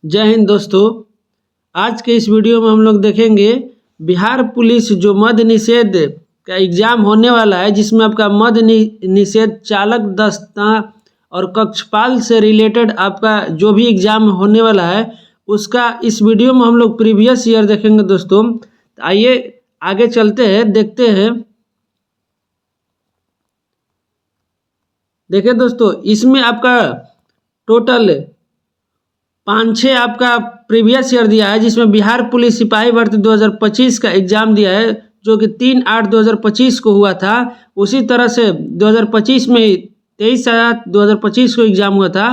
जय हिंद दोस्तों। आज के इस वीडियो में हम लोग देखेंगे बिहार पुलिस जो मद्य निषेध का एग्ज़ाम होने वाला है, जिसमें आपका मद्य निषेध चालक दस्ता और कक्षपाल से रिलेटेड आपका जो भी एग्ज़ाम होने वाला है उसका इस वीडियो में हम लोग प्रीवियस ईयर देखेंगे दोस्तों। तो आइए आगे चलते हैं, देखते हैं। देखिए दोस्तों, इसमें आपका टोटल 5-6 आपका प्रीवियस ईयर दिया है, जिसमें बिहार पुलिस सिपाही भर्ती 2025 का एग्ज़ाम दिया है, जो कि 3/8/2025 को हुआ था। उसी तरह से 2025 में 23/7/2025 को एग्ज़ाम हुआ था।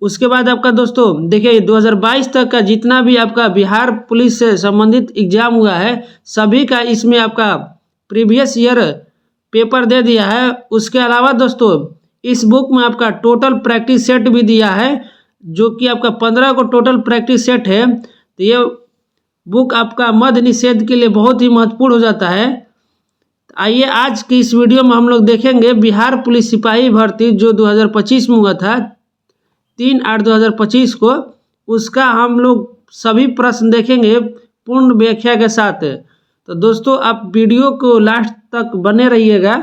उसके बाद आपका दोस्तों देखिए 2022 तक का जितना भी आपका बिहार पुलिस से संबंधित एग्ज़ाम हुआ है, सभी का इसमें आपका प्रीवियस ईयर पेपर दे दिया है। उसके अलावा दोस्तों इस बुक में आपका टोटल प्रैक्टिस सेट भी दिया है, जो कि आपका 15 को टोटल प्रैक्टिस सेट है। तो ये बुक आपका मद्य निषेध के लिए बहुत ही महत्वपूर्ण हो जाता है। आइए आज की इस वीडियो में हम लोग देखेंगे बिहार पुलिस सिपाही भर्ती जो 2025 में हुआ था 3/8/2025 को, उसका हम लोग सभी प्रश्न देखेंगे पूर्ण व्याख्या के साथ। तो दोस्तों आप वीडियो को लास्ट तक बने रहिएगा,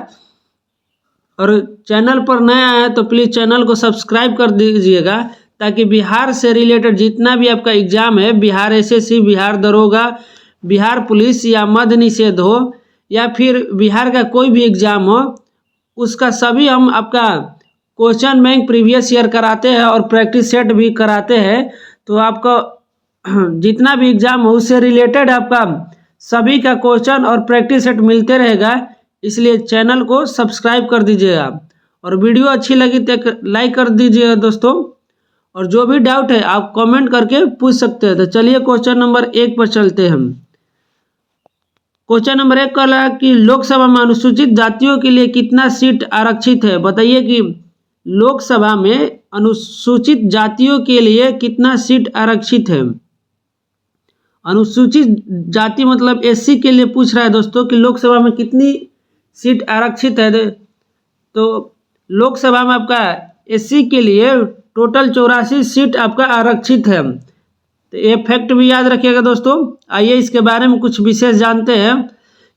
और चैनल पर नया है तो प्लीज़ चैनल को सब्सक्राइब कर दीजिएगा, ताकि बिहार से रिलेटेड जितना भी आपका एग्ज़ाम है, बिहार एसएससी, बिहार दरोगा, बिहार पुलिस या मद्य निषेध हो, या फिर बिहार का कोई भी एग्ज़ाम हो, उसका सभी हम आपका क्वेश्चन बैंक प्रीवियस ईयर कराते हैं और प्रैक्टिस सेट भी कराते हैं। तो आपका जितना भी एग्ज़ाम हो उससे रिलेटेड आपका सभी का क्वेश्चन और प्रैक्टिस सेट मिलते रहेगा, इसलिए चैनल को सब्सक्राइब कर दीजिएगा। और वीडियो अच्छी लगी तो लाइक कर दीजिएगा दोस्तों, और जो भी डाउट है आप कमेंट करके पूछ सकते हैं। तो चलिए क्वेश्चन नंबर 1 पर चलते हैं हम। क्वेश्चन नंबर 1 कह रहा है कि लोकसभा में अनुसूचित जातियों के लिए कितना सीट आरक्षित है। बताइए कि लोकसभा में अनुसूचित जातियों के लिए कितना सीट आरक्षित है। अनुसूचित जाति मतलब एससी के लिए पूछ रहा है दोस्तों कि लोकसभा में कितनी सीट आरक्षित है। तो लोकसभा में आपका एससी के लिए टोटल 84 सीट आपका आरक्षित है। तो ये फैक्ट भी याद रखिएगा दोस्तों। आइए इसके बारे में कुछ विशेष जानते हैं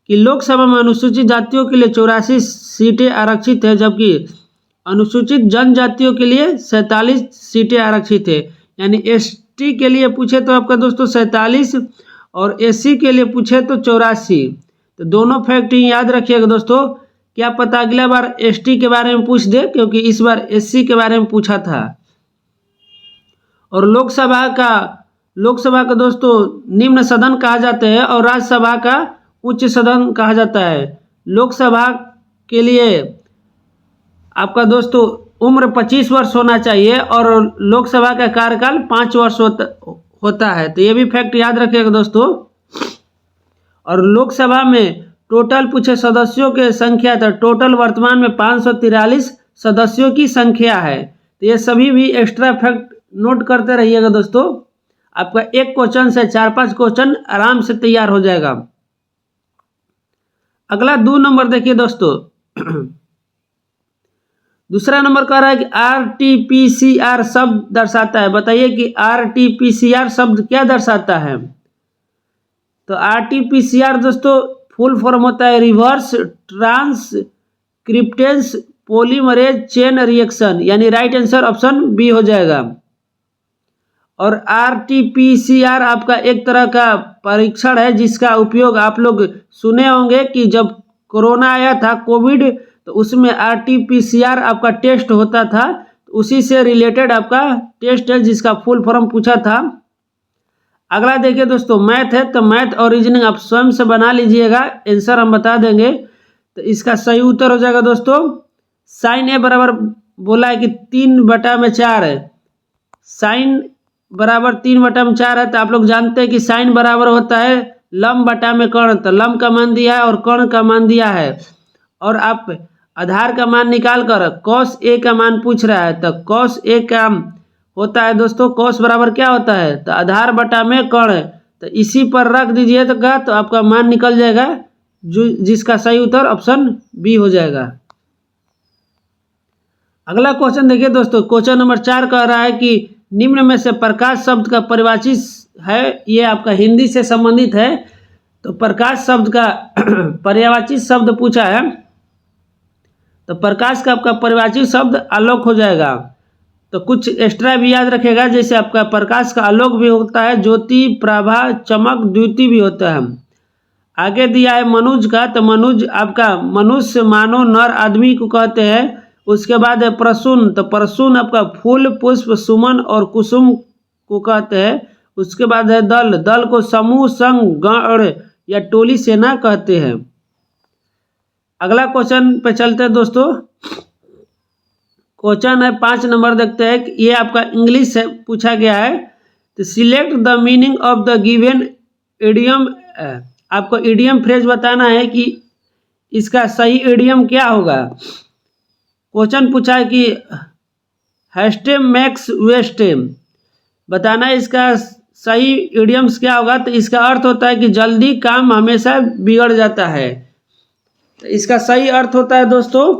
कि लोकसभा में अनुसूचित जातियों के लिए 84 सीटें आरक्षित है, जबकि अनुसूचित जनजातियों के लिए 47 सीटें आरक्षित है। यानी एसटी के लिए पूछे तो आपका दोस्तों 47 और एससी के लिए पूछे तो 84। तो दोनों फैक्ट याद रखिएगा दोस्तों। क्या पता अगला बार एसटी के बारे में पूछ दे, क्योंकि इस बार एससी के बारे में पूछा था। और लोकसभा का दोस्तों निम्न सदन कहा जाता है, और राज्यसभा का उच्च सदन कहा जाता है। लोकसभा के लिए आपका दोस्तों उम्र 25 वर्ष होना चाहिए, और लोकसभा का कार्यकाल 5 वर्ष होता है। तो ये भी फैक्ट याद रखिएगा दोस्तों। और लोकसभा में टोटल पूछे सदस्यों के संख्या, तो टोटल वर्तमान में 543 सदस्यों की संख्या है। तो ये सभी भी एक्स्ट्रा फैक्ट नोट करते रहिएगा दोस्तों। आपका एक क्वेश्चन से 4-5 क्वेश्चन आराम से तैयार हो जाएगा। अगला 2 नंबर देखिए दोस्तों। दूसरा नंबर कह रहा है कि आरटीपीसीआर शब्द दर्शाता है। बताइए कि आरटीपीसीआर शब्द क्या दर्शाता है। तो आरटीपीसीआर दोस्तों फुल फॉर्म होता है रिवर्स ट्रांसक्रिप्टेंस पॉलीमरेज चेन रिएक्शन, यानी राइट आंसर ऑप्शन बी हो जाएगा। और आरटीपीसीआर आपका एक तरह का परीक्षण है, जिसका उपयोग आप लोग सुने होंगे कि जब कोरोना आया था, कोविड, तो उसमें आरटीपीसीआर आपका टेस्ट होता था। तो उसी से रिलेटेड आपका टेस्ट है, जिसका फुल फॉर्म पूछा था। अगला देखिए दोस्तों मैथ है, तो मैथ और रीजनिंग आप स्वयं से बना लीजिएगा, आंसर हम बता देंगे। तो इसका सही उत्तर हो जाएगा दोस्तों साइन ए बराबर बोला है कि 3/4 है। साइन बराबर 3/4 है। तो आप लोग जानते हैं कि साइन बराबर होता है लम बटा में कर्ण। तो लम का मान दिया है और कर्ण का मान दिया है, और आप आधार का मान निकाल कर कॉस ए का मान पूछ रहा है। तो कॉस ए का होता है दोस्तों, कॉस बराबर क्या होता है, तो आधार बटा में कर्ण। तो इसी पर रख दीजिएगा तो आपका मान निकल जाएगा, जिसका सही उत्तर ऑप्शन बी हो जाएगा। अगला क्वेश्चन देखिए दोस्तों, क्वेश्चन नंबर 4 कह रहा है कि निम्न में से प्रकाश शब्द का परिभाषित है, ये आपका हिंदी से संबंधित है। तो प्रकाश शब्द का पर्यायवाची शब्द पूछा है, तो प्रकाश का आपका परिभाषित शब्द आलोक हो जाएगा। तो कुछ एक्स्ट्रा भी याद रखेगा, जैसे आपका प्रकाश का आलोक भी होता है, ज्योति, प्रभा, चमक, द्युति भी होता है। आगे दिया है मनुज का, तो मनुज आपका मनुष्य, मानव, नर आदमी को कहते हैं। उसके बाद है प्रसून, तो प्रसून आपका फूल, पुष्प, सुमन और कुसुम को कहते हैं। उसके बाद है दल, दल को समूह, संघ, गण या टोली, सेना कहते हैं। अगला क्वेश्चन पे चलते हैं दोस्तों। क्वेश्चन है 5 नंबर, देखते हैं। ये आपका इंग्लिश से पूछा गया है। तो select the meaning of the given idiom. आपको इडियम फ्रेज बताना है कि इसका सही इडियम क्या होगा। क्वेश्चन पूछा है कि हैस्टेम मैक्स वेस्टेम, बताना है इसका सही इडियम्स क्या होगा। तो इसका अर्थ होता है कि जल्दी काम हमेशा बिगड़ जाता है। तो इसका सही अर्थ होता है दोस्तों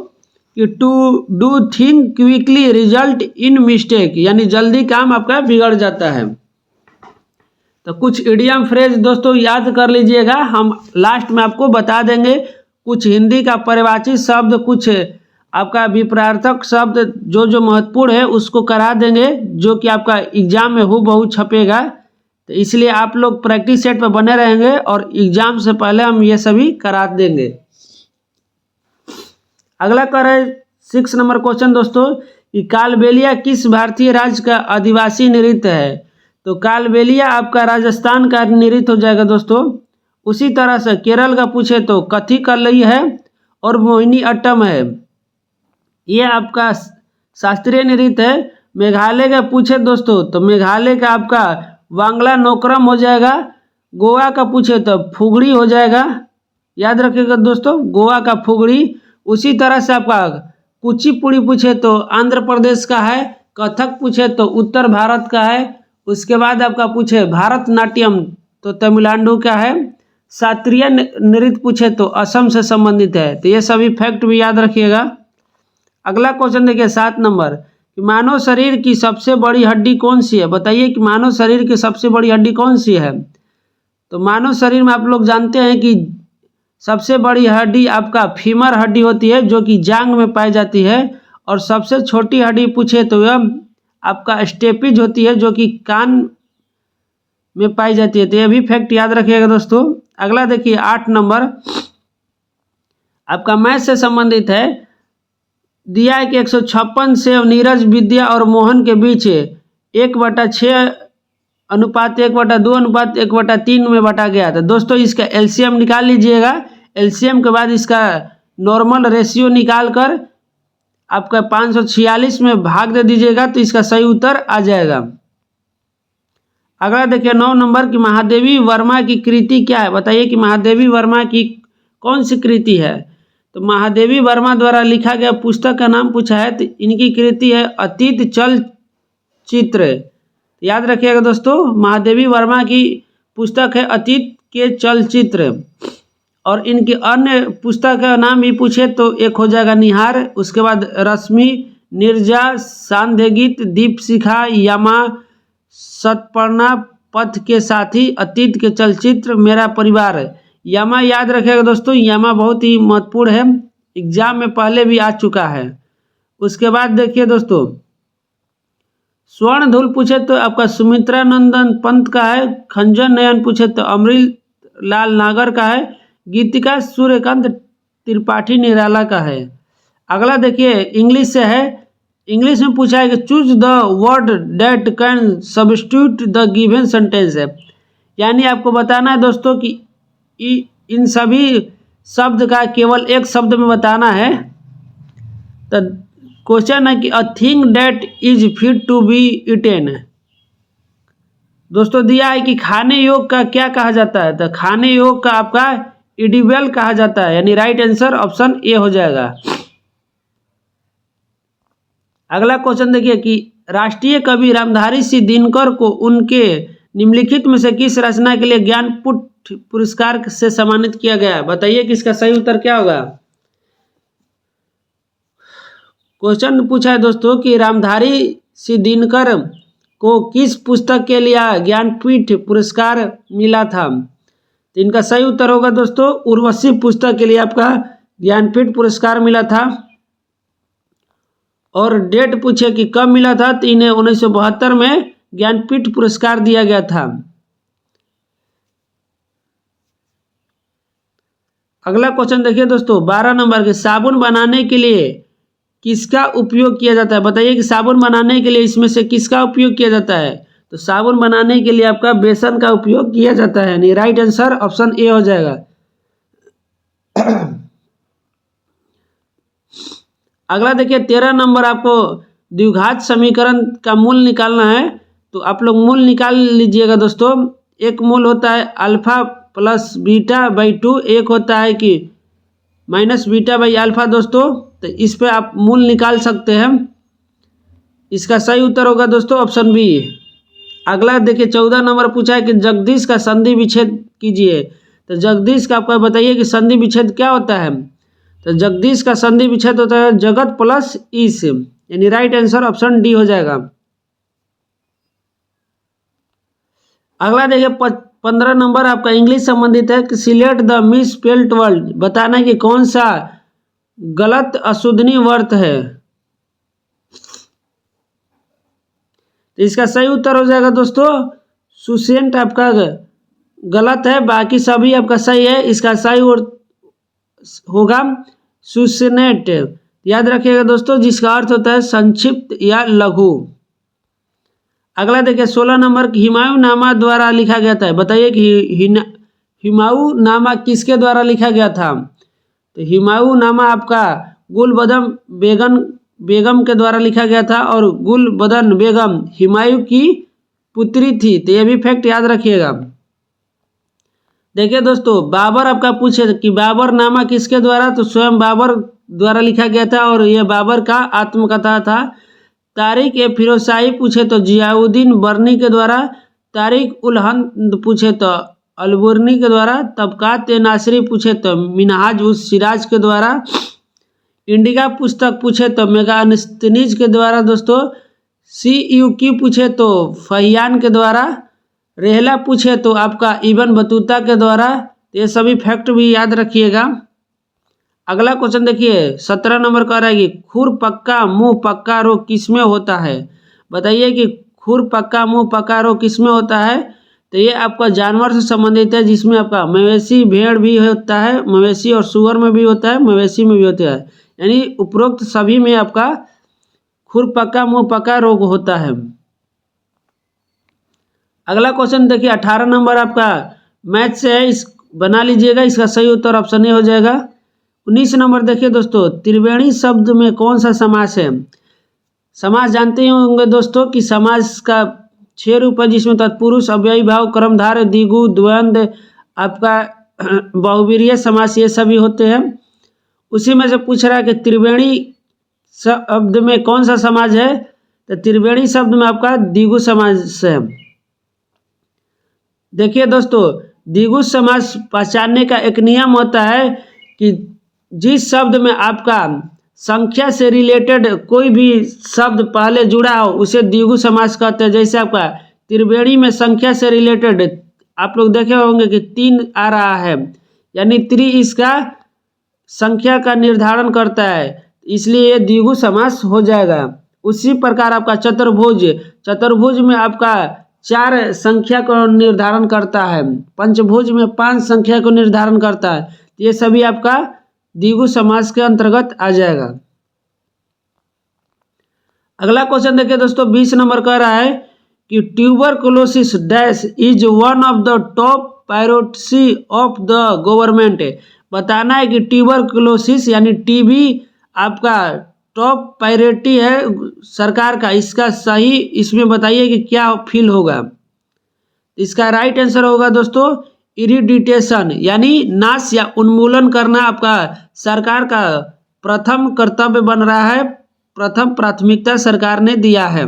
कि to do think quickly result in mistake, यानी जल्दी काम आपका बिगड़ जाता है। तो कुछ इडियम फ्रेज दोस्तों याद कर लीजिएगा, हम लास्ट में आपको बता देंगे। कुछ हिंदी का परिभाषित शब्द, कुछ आपका विपरीतार्थक शब्द जो जो महत्वपूर्ण है उसको करा देंगे, जो कि आपका एग्जाम में हूबहू छपेगा। तो इसलिए आप लोग प्रैक्टिस सेट पर बने रहेंगे और एग्जाम से पहले हम ये सभी करा देंगे। अगला कर है 6 नंबर क्वेश्चन दोस्तों कि कालबेलिया किस भारतीय राज्य का आदिवासी नृत्य है। तो कालबेलिया आपका राजस्थान का नृत्य हो जाएगा दोस्तों। उसी तरह से केरल का पूछे तो कथकली है और मोहिनी अट्टम है, ये आपका शास्त्रीय नृत्य है। मेघालय का पूछे दोस्तों तो मेघालय का आपका वांगला नोकरम हो जाएगा। गोवा का पूछे तो फुगड़ी हो जाएगा, याद रखिएगा दोस्तों, गोवा का फुगड़ी। उसी तरह से आपका कुचिपुड़ी पूछे तो आंध्र प्रदेश का है। कथक पूछे तो उत्तर भारत का है। उसके बाद आपका पूछे भारतनाट्यम तो तमिलनाडु का है। शास्त्रीय नृत्य पूछे तो असम से संबंधित है। तो ये सभी फैक्ट भी याद रखिएगा। अगला क्वेश्चन देखिए 7 नंबर कि मानव शरीर की सबसे बड़ी हड्डी कौन सी है। बताइए कि मानव शरीर की सबसे बड़ी हड्डी कौन सी है। तो मानव शरीर में आप लोग जानते हैं कि सबसे बड़ी हड्डी आपका फीमर हड्डी होती है, जो कि जांग में पाई जाती है। और सबसे छोटी हड्डी पूछे तो यह आपका स्टेपिज होती है, जो कि कान में पाई जाती है। तो यह भी फैक्ट याद रखिएगा दोस्तों। अगला देखिए 8 नंबर आपका मैथ से संबंधित है। दिया है कि 156 से नीरज, विद्या और मोहन के बीच 1/6 अनुपात 1/2 अनुपात 1/3 में बांटा गया था। दोस्तों इसका एलसीएम निकाल लीजिएगा। एलसीएम के बाद इसका नॉर्मल रेशियो निकाल कर आपका 546 में भाग दे दीजिएगा, तो इसका सही उत्तर आ जाएगा। अगला देखिए 9 नंबर की महादेवी वर्मा की कृति क्या है। बताइए कि महादेवी वर्मा की कौन सी कृति है। तो महादेवी वर्मा द्वारा लिखा गया पुस्तक का नाम पूछा है। तो इनकी कृति है अतीत चलचित्र, याद रखिएगा दोस्तों। महादेवी वर्मा की पुस्तक है अतीत के चलचित्र। और इनकी अन्य पुस्तक का नाम भी पूछे तो एक हो जाएगा निहार, उसके बाद रश्मि, निर्जा, सांध्य गीत, दीपशिखा, यमा, सतपर्णा, पथ के साथी, अतीत के चलचित्र, मेरा परिवार। यमा याद रखिएगा दोस्तों, यमा बहुत ही महत्वपूर्ण है, एग्जाम में पहले भी आ चुका है। उसके बाद देखिए दोस्तों स्वर्ण धूल पूछे तो आपका सुमित्रा नंदन पंत का है। खंजन नयन पूछे तो अमृत लाल नागर का है। गीतिका सूर्यकांत त्रिपाठी निराला का है। अगला देखिए इंग्लिश से है। इंग्लिश में पूछा है कि choose the word date can substitute the given sentence है, यानी आपको बताना है दोस्तों कि इन सभी शब्द का केवल एक शब्द में बताना है। तो क्वेश्चन है कि a thing that is fit to be eaten. दोस्तों दिया है कि खाने योग का क्या कहा जाता है। तो खाने योग का आपका इडिबल कहा जाता है, यानी राइट आंसर ऑप्शन ए हो जाएगा। अगला क्वेश्चन देखिए कि राष्ट्रीय कवि रामधारी सिंह दिनकर को उनके निम्नलिखित में से किस रचना के लिए ज्ञानपीठ पुरस्कार से सम्मानित किया गया। बताइए कि इसका सही उत्तर क्या होगा। क्वेश्चन पूछा है दोस्तों कि रामधारी सिंह दिनकर को किस पुस्तक के लिए ज्ञानपीठ पुरस्कार मिला था? तो इनका सही उत्तर होगा दोस्तों उर्वशी पुस्तक के लिए आपका ज्ञानपीठ पुरस्कार मिला था। और डेट पूछे कि कब मिला था, तो इन्हें 1972 में ज्ञानपीठ पुरस्कार दिया गया था। अगला क्वेश्चन देखिए दोस्तों 12 नंबर के, साबुन बनाने के लिए किसका उपयोग किया जाता है? बताइए कि साबुन बनाने के लिए इसमें से किसका उपयोग किया जाता है? तो साबुन बनाने के लिए आपका बेसन का उपयोग किया जाता है, यानी राइट आंसर ऑप्शन ए हो जाएगा। अगला देखिए 13 नंबर, आपको द्विघात समीकरण का मूल निकालना है। तो आप लोग मूल निकाल लीजिएगा दोस्तों। एक मूल होता है अल्फा प्लस बीटा बाई 2, एक होता है कि माइनस बीटा बाई अल्फा दोस्तों। तो इस पे आप मूल निकाल सकते हैं। इसका सही उत्तर होगा दोस्तों ऑप्शन बी। अगला देखिए 14 नंबर पूछा है कि जगदीश का संधि विच्छेद कीजिए। तो जगदीश का आपको बताइए कि संधि विच्छेद क्या होता है? तो जगदीश का संधि विच्छेद होता है जगत प्लस ईश, यानी राइट आंसर ऑप्शन डी हो जाएगा। अगला देखिए 15 नंबर आपका इंग्लिश संबंधित है कि सिलेक्ट द मिसस्पेल्ड वर्ड, बताना है कि कौन सा गलत अशोधनीय वर्त है। तो इसका सही उत्तर हो जाएगा दोस्तों सुसेंट आपका गलत है, बाकी सभी आपका सही है। इसका सही होगा सुसेनेट, याद रखिएगा दोस्तों, जिसका अर्थ होता है संक्षिप्त या लघु। अगला देखिए 16 नंबर हुमायूं नामा द्वारा लिखा गया था। बताइए कि हुमायूं नामा किसके द्वारा लिखा गया था? तो हुमायूं नामा आपका गुलबदन बेगम के द्वारा लिखा गया था, और गुलबदन बेगम हुमायूं की पुत्री थी। तो ये भी फैक्ट याद रखिएगा। देखिए दोस्तों बाबर आपका पूछे कि बाबर नामा किसके द्वारा? तो स्वयं बाबर द्वारा लिखा गया था, और यह बाबर का आत्मकथा था। तारिक ए फिरोजशाही पूछे तो जियाउद्दीन बर्नी के द्वारा। तारिक उल हिंद पूछे तो अलबुर्नी के द्वारा। तबकात ए नासरी पूछे तो मिनहाज उस सिराज के द्वारा। इंडिका पुस्तक पूछे तो मेगास्थनीज के द्वारा दोस्तों। CUQ पूछे तो फहियान के द्वारा। रेहला पूछे तो आपका इब्न बतूता के द्वारा। ये सभी फैक्ट भी याद रखिएगा। अगला क्वेश्चन देखिए 17 नंबर का रहेगी खुर पक्का मुंह पक्का रोग किसमें होता है? बताइए कि खुर पक्का मुंह पक्का रोग किसमें होता है? तो ये आपका जानवर से संबंधित है, जिसमें आपका मवेशी भेड़ भी होता है, मवेशी और सुअर में भी होता है, मवेशी में भी होता है, यानी उपरोक्त सभी में आपका खुर पक्का मुंह पक्का रोग होता है। अगला क्वेश्चन देखिए 18 नंबर आपका मैथ से है, इस बना लीजिएगा। इसका सही उत्तर ऑप्शन ए हो जाएगा। 19 नंबर देखिए दोस्तों त्रिवेणी शब्द में कौन सा समास है? समास जानते ही होंगे दोस्तों कि समास का 6 रूप है, जिसमें तत्पुरुष अव्ययी भाव कर्मधारय द्विगु द्वंद्व आपका बहुवीर्य समास ये सभी होते हैं। उसी में से पूछ रहा है कि त्रिवेणी शब्द में कौन सा समास है? तो त्रिवेणी शब्द में आपका द्विगु समास है। देखिए दोस्तों द्विगु समास पहचानने का एक नियम होता है कि जिस शब्द में आपका संख्या से रिलेटेड कोई भी शब्द पहले जुड़ा हो उसे द्विगु समास कहते हैं। जैसे आपका त्रिवेणी में संख्या से रिलेटेड आप लोग देखे होंगे कि 3 आ रहा है, यानी 3 इसका संख्या का निर्धारण करता है, इसलिए ये द्विगु समास हो जाएगा। उसी प्रकार आपका चतुर्भुज में आपका 4 संख्या को निर्धारण करता है, पंचभुज में 5 संख्या को निर्धारण करता है। ये सभी आपका द्विगु समास के अंतर्गत आ जाएगा। अगला क्वेश्चन देखिए दोस्तों 20 नंबर कह रहा है कि tuberculosis dash is one of the top priority of the government. बताना है कि ट्यूबरकुलोसिस यानी टीबी आपका टॉप प्रायोरिटी है सरकार का। इसका सही इसमें बताइए कि क्या फील होगा? इसका राइट आंसर होगा दोस्तों इरिडिटेशन, यानी नाश या उन्मूलन करना आपका सरकार का प्रथम कर्तव्य बन रहा है, प्रथम प्राथमिकता सरकार ने दिया है।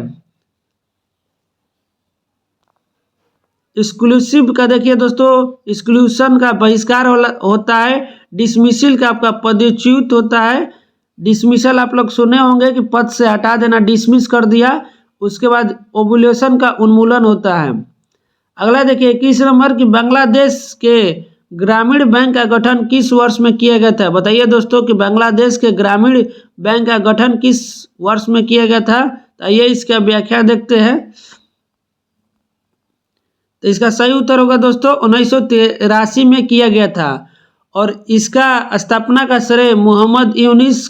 एक्सक्लूसिव का देखिए दोस्तों एक्सक्लूशन का बहिष्कार होता है। डिसमिसल का आपका पदच्युत होता है। डिसमिसल आप लोग सुने होंगे कि पद से हटा देना, डिसमिस कर दिया, उसके बाद ओवुलेशन का उन्मूलन होता है। अगला देखिए 21 नंबर कि बांग्लादेश के ग्रामीण बैंक का गठन किस वर्ष में किया गया था। बताइए दोस्तों कि बांग्लादेश के ग्रामीण बैंक का गठन किस वर्ष में किया गया था। तो आइए इसका व्याख्या देखते हैं। तो इसका सही उत्तर होगा दोस्तों 1983 में किया गया था और इसका स्थापना का श्रेय मोहम्मद यूनिस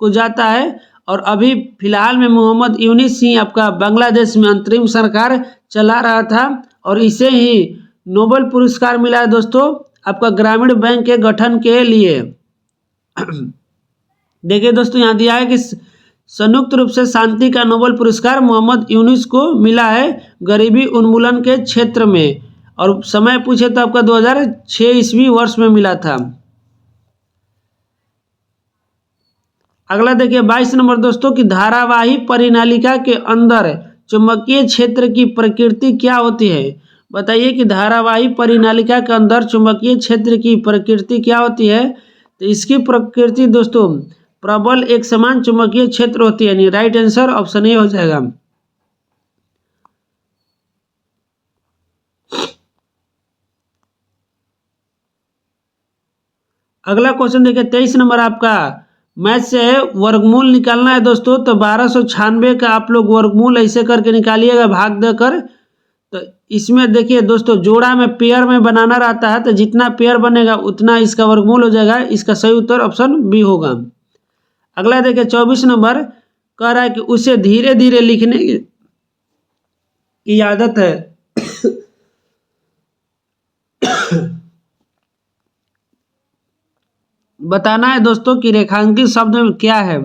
को जाता है। और अभी फिलहाल में मोहम्मद यूनिस ही आपका बांग्लादेश में अंतरिम सरकार चला रहा था और इसे ही नोबेल पुरस्कार मिला है दोस्तों आपका ग्रामीण बैंक के गठन के लिए। देखिए दोस्तों यहाँ दिया है कि संयुक्त रूप से शांति का नोबेल पुरस्कार मोहम्मद यूनिस को मिला है गरीबी उन्मूलन के क्षेत्र में और समय पूछे तो आपका 2006 ईस्वी वर्ष में मिला था। अगला देखिए 22 नंबर दोस्तों कि धारावाही परिनालिका के अंदर चुंबकीय क्षेत्र की प्रकृति क्या होती है। बताइए कि धारावाही परिनालिका के अंदर चुंबकीय क्षेत्र की प्रकृति क्या होती है। तो इसकी प्रकृति दोस्तों प्रबल एक समान चुंबकीय क्षेत्र होती है। यानी राइट आंसर ऑप्शन ए हो जाएगा। अगला क्वेश्चन देखिए 23 नंबर आपका मैथ से है वर्गमूल निकालना है दोस्तों। तो 1296 का आप लोग वर्गमूल ऐसे करके निकालिएगा भाग देकर। तो इसमें देखिए दोस्तों जोड़ा में पेयर में बनाना रहता है तो जितना पेयर बनेगा उतना इसका वर्गमूल हो जाएगा। इसका सही उत्तर ऑप्शन बी होगा। अगला देखिए 24 नंबर कह रहा है कि उसे धीरे धीरे लिखने की आदत है। बताना है दोस्तों कि रेखांकित शब्द में क्या है।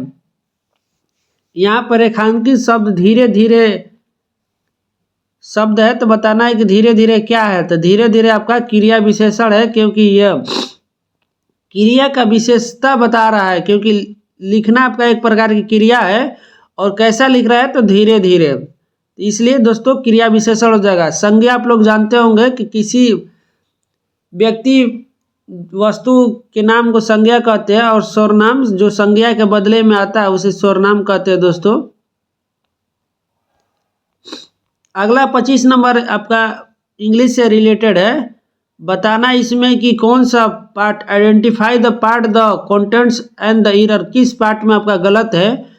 यहाँ पर रेखांकित शब्द धीरे धीरे शब्द है तो बताना है कि धीरे धीरे क्या है। तो धीरे धीरे आपका क्रिया विशेषण है क्योंकि यह क्रिया का विशेषता बता रहा है क्योंकि लिखना आपका एक प्रकार की क्रिया है और कैसा लिख रहा है तो धीरे धीरे। इसलिए दोस्तों क्रिया विशेषण हो जाएगा। संज्ञा आप लोग जानते होंगे कि किसी व्यक्ति वस्तु के नाम को संज्ञा कहते हैं और सर्वनाम जो संज्ञा के बदले में आता है उसे सर्वनाम कहते हैं दोस्तों। अगला 25 नंबर आपका इंग्लिश से रिलेटेड है। बताना इसमें कि कौन सा part identify the part the contents and the error किस पार्ट में आपका गलत है।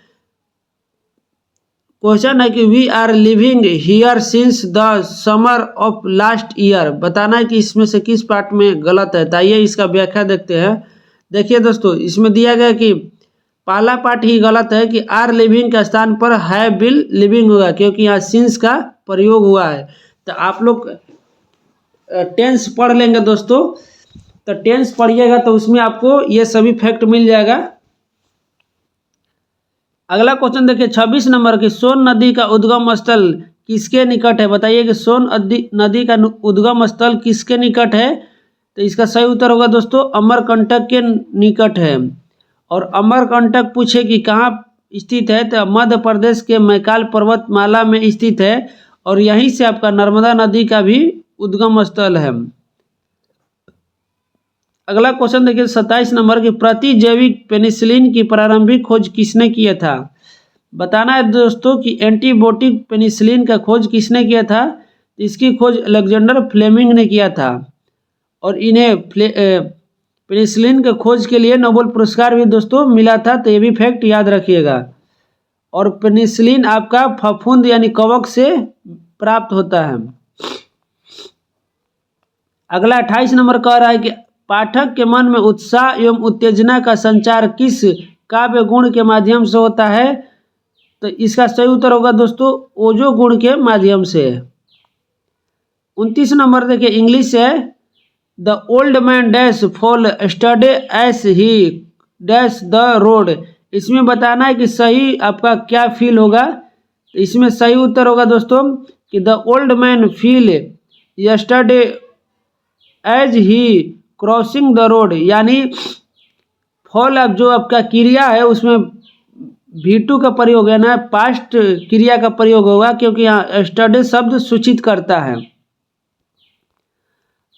क्वेश्चन है कि we are living here since the summer of last year. बताना है कि इसमें से किस पार्ट में गलत है। तो आइए इसका व्याख्या देखते हैं। देखिए दोस्तों इसमें दिया गया कि पहला पार्ट ही गलत है कि आर लिविंग के स्थान पर है बिल लिविंग होगा क्योंकि यहाँ सिंस का प्रयोग हुआ है। तो आप लोग टेंस पढ़ लेंगे दोस्तों। तो टेंस पढ़िएगा तो उसमें आपको ये सभी फैक्ट मिल जाएगा। अगला क्वेश्चन देखिए 26 नंबर की सोन नदी का उद्गम स्थल किसके निकट है। बताइए कि सोन नदी का उद्गम स्थल किसके निकट है। तो इसका सही उत्तर होगा दोस्तों अमरकंटक के निकट है। और अमरकंटक पूछे कि कहाँ स्थित है तो मध्य प्रदेश के मैकाल पर्वतमाला में स्थित है और यहीं से आपका नर्मदा नदी का भी उद्गम स्थल है। अगला क्वेश्चन देखिए 27 नंबर की प्रतिजैविक पेनिसिलिन की प्रारंभिक खोज किसने किया था। बताना है दोस्तों कि एंटीबायोटिक पेनिसिलिन का खोज किसने किया था। इसकी खोज अलेक्जेंडर फ्लेमिंग ने किया था और इन्हें पेनिसिलिन के खोज के लिए नोबेल पुरस्कार भी दोस्तों मिला था। तो ये भी फैक्ट याद रखिएगा। और पेनिसिलिन आपका फफूंद यानी कवक से प्राप्त होता है। अगला 28 नंबर कह रहा है कि पाठक के मन में उत्साह एवं उत्तेजना का संचार किस काव्य गुण के माध्यम से होता है। तो इसका सही उत्तर होगा दोस्तों ओजो गुण के माध्यम से। 29 नंबर देखिए इंग्लिश है the old man dash fall स्टडे S he dash the road. इसमें बताना है कि सही आपका क्या फील होगा। इसमें सही उत्तर होगा दोस्तों कि the old man fell yesterday as he crossing the road. यानी फॉल अब जो आपका क्रिया है उसमें V2 का प्रयोग है ना पास्ट क्रिया का प्रयोग होगा क्योंकि यहाँ स्टडे शब्द सूचित करता है।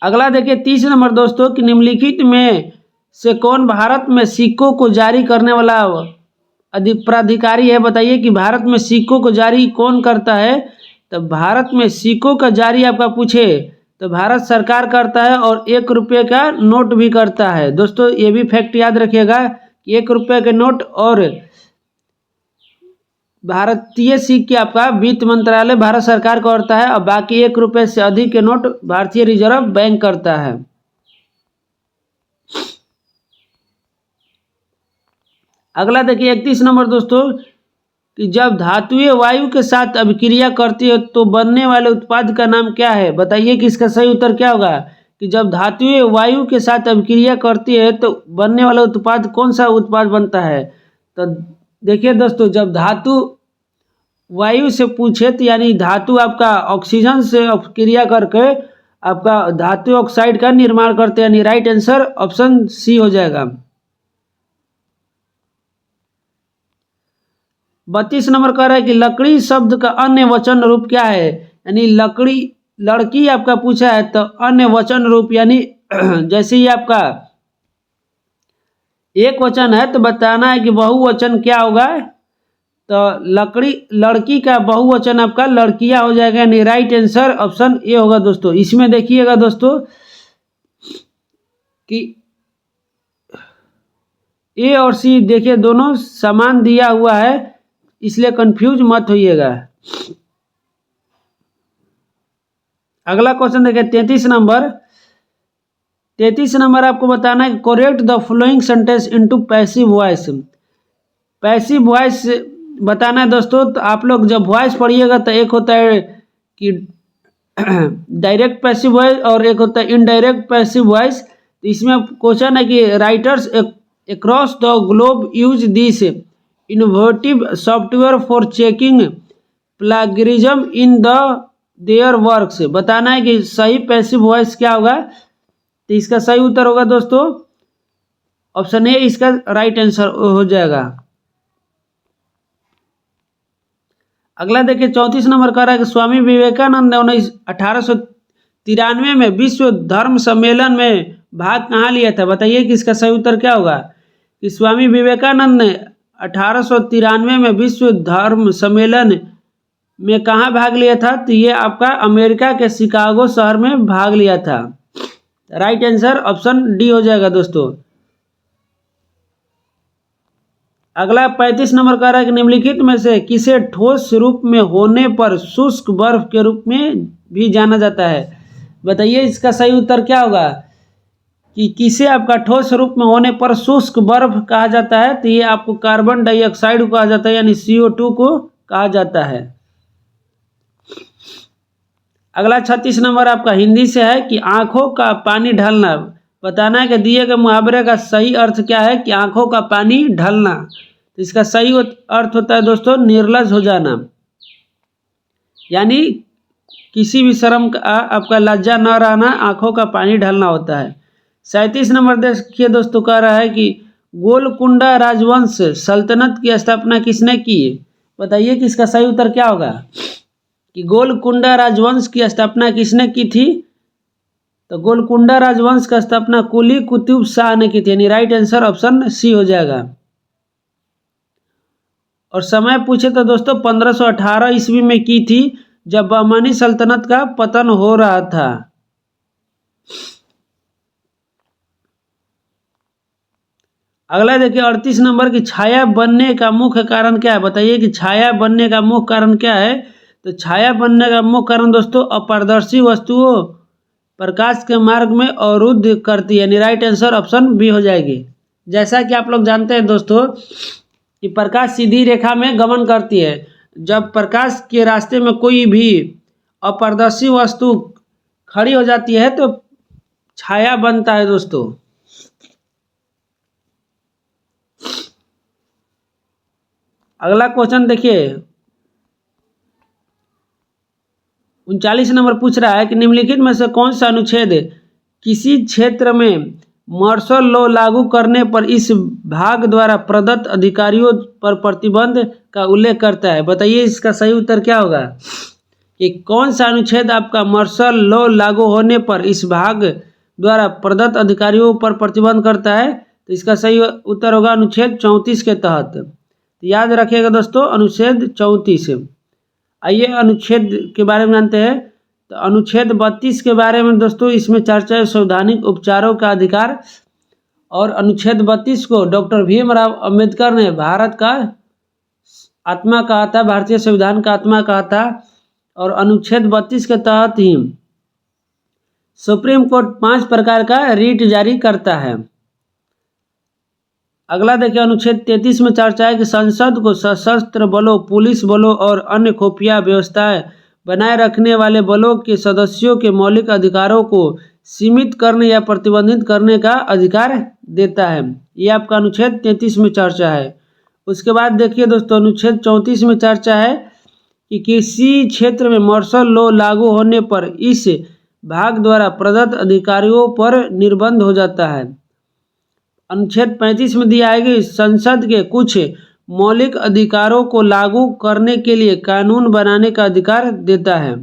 अगला देखिए 30 नंबर दोस्तों कि निम्नलिखित में से कौन भारत में सिक्कों को जारी करने वाला प्राधिकारी है। बताइए कि भारत में सिक्कों को जारी कौन करता है। तो भारत में सिक्कों का जारी आपका पूछे तो भारत सरकार करता है और 1 रुपये का नोट भी करता है। दोस्तों ये भी फैक्ट याद रखिएगा कि 1 रुपये के नोट और भारतीय सिक्के आपका वित्त मंत्रालय भारत सरकार करता है और बाकी 1 रुपये से अधिक के नोट भारतीय रिजर्व बैंक करता है। अगला देखिए 31 नंबर दोस्तों कि जब धातुएं वायु के साथ अभिक्रिया करती है तो बनने वाले उत्पाद का नाम क्या है। बताइए कि इसका सही उत्तर क्या होगा कि जब धातुएं वायु के साथ अभिक्रिया करती है तो बनने वाला उत्पाद कौन सा उत्पाद बनता है। तो देखिए दोस्तों जब धातु वायु से पूछे तो यानी धातु आपका ऑक्सीजन से अभिक्रिया करके आपका धातु ऑक्साइड का निर्माण करते हैं, यानी राइट आंसर ऑप्शन सी हो जाएगा। 32 नंबर कह रहा है कि लकड़ी शब्द का अन्य वचन रूप क्या है। यानी लड़की आपका पूछा है तो अन्य वचन रूप यानी जैसे ही आपका एक वचन है तो बताना है कि बहुवचन क्या होगा। तो लड़की का बहुवचन आपका लड़कियां हो जाएगा, यानी राइट आंसर ऑप्शन ए होगा। दोस्तों इसमें देखिएगा दोस्तों कि ए और सी देखिए दोनों समान दिया हुआ है, इसलिए कंफ्यूज मत होइएगा। अगला क्वेश्चन देखिए 33 नंबर आपको बताना है correct the following sentence into passive voice. Passive voice बताना है दोस्तों। तो आप लोग जब वॉइस पढ़िएगा तो एक होता है कि डायरेक्ट पैसिव वॉइस और एक होता है इनडायरेक्ट पैसिव वॉइस। तो इसमें क्वेश्चन है कि writers across the globe use this innovative software for checking plagiarism in their works. बताना है कि सही पैसिव वॉइस क्या होगा। तो इसका सही उत्तर होगा दोस्तों ऑप्शन ए, इसका राइट आंसर हो जाएगा। अगला देखिए 34 नंबर कह रहा है कि स्वामी विवेकानंद ने 1893 में विश्व धर्म सम्मेलन में भाग कहाँ लिया था। बताइए कि इसका सही उत्तर क्या होगा कि स्वामी विवेकानंद ने 1893 में विश्व धर्म सम्मेलन में कहाँ भाग लिया था। तो ये आपका अमेरिका के शिकागो शहर में भाग लिया था। राइट आंसर ऑप्शन डी हो जाएगा दोस्तों। अगला 35 नंबर कह रहा है कि निम्नलिखित में से किसे ठोस रूप में होने पर शुष्क बर्फ के रूप में भी जाना जाता है। बताइए इसका सही उत्तर क्या होगा कि किसे आपका ठोस रूप में होने पर शुष्क बर्फ कहा जाता है। तो ये आपको कार्बन डाइऑक्साइड को कहा जाता है, यानी CO2 को कहा जाता है। अगला 36 नंबर आपका हिंदी से है कि आंखों का पानी ढलना। बताना है कि दिए गए मुहावरे का सही अर्थ क्या है कि आंखों का पानी ढलना। तो इसका सही अर्थ होता है दोस्तों निर्लज हो जाना, यानी किसी भी शर्म का आपका लज्जा न रहना, आंखों का पानी ढलना होता है। 37 नंबर देखिए दोस्तों कह रहा है कि गोलकुंडा राजवंश सल्तनत की स्थापना किसने की। बताइए कि इसका सही उत्तर क्या होगा कि गोलकुंडा राजवंश की स्थापना किसने की थी। तो गोलकुंडा राजवंश का स्थापना कुली कुतुब शाह ने की थी, यानी राइट आंसर ऑप्शन सी हो जाएगा। और समय पूछे तो दोस्तों 1518 ईस्वी में की थी, जब बहमानी सल्तनत का पतन हो रहा था। अगला देखिए 38 नंबर की छाया बनने का मुख्य कारण क्या है। बताइए कि छाया बनने का मुख्य कारण क्या है। तो छाया बनने का मुख्य कारण दोस्तों अपारदर्शी वस्तुओं प्रकाश के मार्ग में अवरुद्ध करती है, यानी राइट आंसर ऑप्शन बी हो जाएगी। जैसा कि आप लोग जानते हैं दोस्तों कि प्रकाश सीधी रेखा में गमन करती है। जब प्रकाश के रास्ते में कोई भी अपारदर्शी वस्तु खड़ी हो जाती है तो छाया बनता है दोस्तों। अगला क्वेश्चन देखिए 39 नंबर पूछ रहा है कि निम्नलिखित में से कौन सा अनुच्छेद किसी क्षेत्र में मार्शल लॉ लागू करने पर इस भाग द्वारा प्रदत्त अधिकारियों पर प्रतिबंध का उल्लेख करता है। बताइए इसका सही उत्तर क्या होगा कि कौन सा अनुच्छेद आपका मार्शल लॉ लागू होने पर इस भाग द्वारा प्रदत्त अधिकारियों पर प्रतिबंध करता है। तो इसका सही उत्तर होगा अनुच्छेद 34 के तहत। तो याद रखिएगा दोस्तों अनुच्छेद 34। आइए अनुच्छेद के बारे में जानते हैं। तो अनुच्छेद 32 के बारे में दोस्तों इसमें चर्चा है संवैधानिक उपचारों का अधिकार। और अनुच्छेद 32 को डॉक्टर भीमराव अंबेडकर ने भारत का आत्मा कहा था, भारतीय संविधान का आत्मा कहा था। और अनुच्छेद 32 के तहत ही सुप्रीम कोर्ट 5 प्रकार का रीट जारी करता है। अगला देखिए अनुच्छेद 33 में चर्चा है कि संसद को सशस्त्र बलों, पुलिस बलों और अन्य खुफिया व्यवस्थाएं बनाए रखने वाले बलों के सदस्यों के मौलिक अधिकारों को सीमित करने या प्रतिबंधित करने का अधिकार देता है। ये आपका अनुच्छेद 33 में चर्चा है। उसके बाद देखिए दोस्तों अनुच्छेद 34 में चर्चा है कि किसी क्षेत्र में मार्शल लॉ लागू होने पर इस भाग द्वारा प्रदत्त अधिकारियों पर निर्बंध हो जाता है। अनुच्छेद 35 में दिया है कि संसद के कुछ मौलिक अधिकारों को लागू करने के लिए कानून बनाने का अधिकार देता है।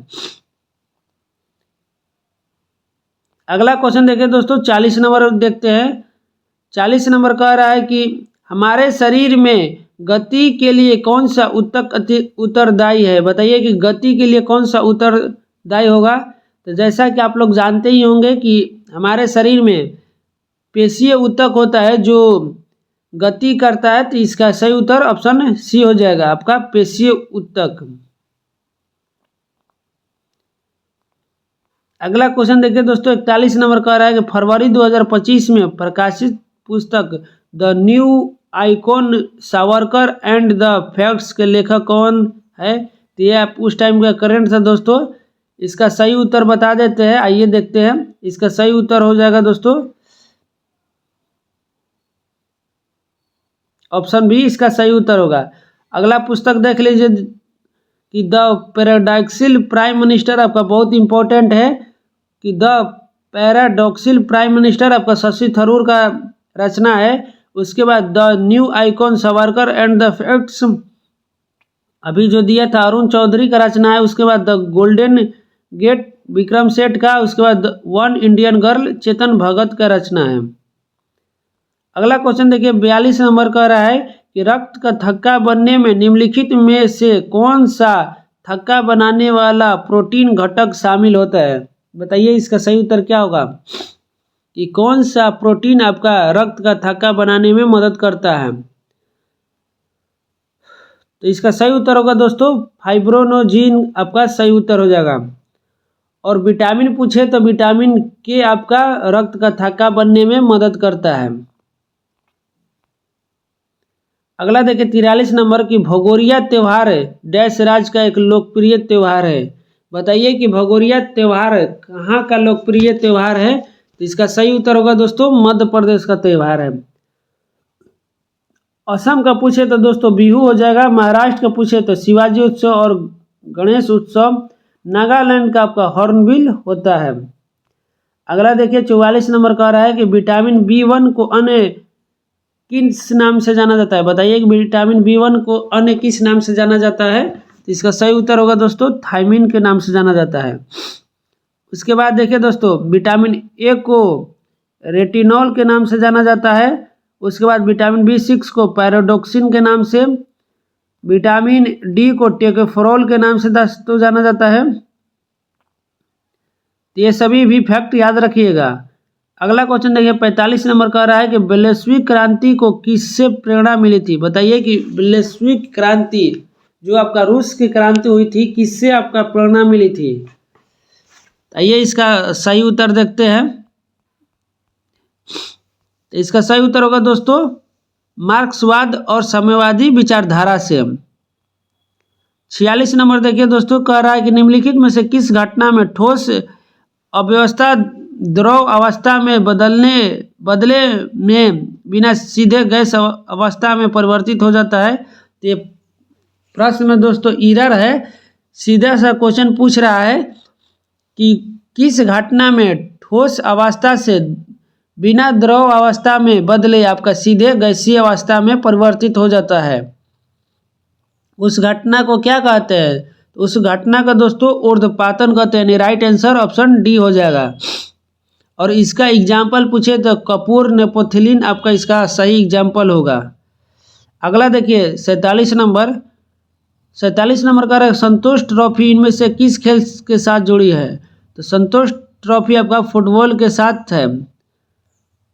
अगला क्वेश्चन देखिए दोस्तों 40 नंबर देखते हैं। 40 नंबर कह रहा है कि हमारे शरीर में गति के लिए कौन सा ऊतक उत्तरदायी है। बताइए कि गति के लिए कौन सा उत्तरदायी होगा। तो जैसा कि आप लोग जानते ही होंगे कि हमारे शरीर में पेशीय ऊतक होता है जो गति करता है। तो इसका सही उत्तर ऑप्शन सी हो जाएगा आपका पेशीय ऊतक। अगला क्वेश्चन देखिए दोस्तों 41 नंबर कह रहा है कि फरवरी 2025 में प्रकाशित पुस्तक the new icon Savarkar and the facts के लेखक कौन है। तो ये आप उस टाइम का करंट था दोस्तों। इसका सही उत्तर बता देते हैं। आइए देखते हैं। इसका सही उत्तर हो जाएगा दोस्तों ऑप्शन बी, इसका सही उत्तर होगा। अगला पुस्तक देख लीजिए कि द पैराडॉक्सिल प्राइम मिनिस्टर आपका बहुत इंपॉर्टेंट है कि द पैराडॉक्सिल प्राइम मिनिस्टर आपका शशि थरूर का रचना है। उसके बाद the new icon Savarkar and the facts अभी जो दिया था अरुण चौधरी का रचना है। उसके बाद the golden gate Vikram Seth का। उसके बाद one Indian girl Chetan Bhagat का रचना है। अगला क्वेश्चन देखिए 42 नंबर कह रहा है कि रक्त का थक्का बनने में निम्नलिखित में से कौन सा थक्का बनाने वाला प्रोटीन घटक शामिल होता है। बताइए इसका सही उत्तर क्या होगा कि कौन सा प्रोटीन आपका रक्त का थक्का बनाने में मदद करता है। तो इसका सही उत्तर होगा दोस्तों फाइब्रोनोजिन आपका सही उत्तर हो जाएगा। और विटामिन पूछे तो विटामिन के आपका रक्त का थक्का बनने में मदद करता है। अगला देखिए 43 नंबर की भगोरिया त्यौहार डैश राज्य का एक लोकप्रिय त्यौहार है। बताइए कि भगोरिया त्यौहार कहाँ का लोकप्रिय त्यौहार है। तो इसका सही उत्तर होगा दोस्तों मध्य प्रदेश का त्यौहार है। असम का पूछे तो दोस्तों बिहू हो जाएगा। महाराष्ट्र का पूछे तो शिवाजी उत्सव और गणेश उत्सव। नागालैंड का आपका हॉर्नबिल होता है। अगला देखिए 44 नंबर कह रहा है कि विटामिन B1 को अन्य किस नाम से जाना जाता है। बताइए कि विटामिन B1 को अन्य किस नाम से जाना जाता है। तो इसका सही उत्तर होगा दोस्तों थायमिन के नाम से जाना जाता है। उसके बाद देखिए दोस्तों विटामिन ए को रेटिनॉल के नाम से जाना जाता है। उसके बाद विटामिन B6 को पैराडॉक्सिन के नाम से, विटामिन डी को टेकोफेरोल के नाम से दोस्तों जाना जाता है। तो ये सभी भी फैक्ट याद रखिएगा। अगला क्वेश्चन देखिए 45 नंबर कह रहा है कि वैश्विक क्रांति को किससे प्रेरणा मिली थी। बताइए कि वैश्विक क्रांति जो आपका रूस की क्रांति हुई थी किससे आपका प्रेरणा मिली थी। आइए इसका सही उत्तर देखते हैं। तो इसका सही उत्तर होगा दोस्तों मार्क्सवाद और साम्यवादी विचारधारा से। 46 नंबर देखिए दोस्तों कह रहा है कि निम्नलिखित में से किस घटना में ठोस अव्यवस्था द्रव अवस्था में बदले में बिना सीधे गैस अवस्था में परिवर्तित हो जाता है। तो ये प्रश्न में दोस्तों एरर है। सीधा सा क्वेश्चन पूछ रहा है कि किस घटना में ठोस अवस्था से बिना द्रव अवस्था में बदले आपका सीधे गैसीय अवस्था में परिवर्तित हो जाता है, उस घटना को क्या कहते हैं। उस घटना का दोस्तों ऊर्ध्वपातन कहते हैं। राइट आंसर ऑप्शन डी हो जाएगा। और इसका एग्जाम्पल पूछे तो कपूर नेपोथिलीन आपका इसका सही एग्जाम्पल होगा। अगला देखिए 47 नंबर का है संतोष ट्रॉफी इनमें से किस खेल के साथ जुड़ी है? तो संतोष ट्रॉफी आपका फुटबॉल के साथ है।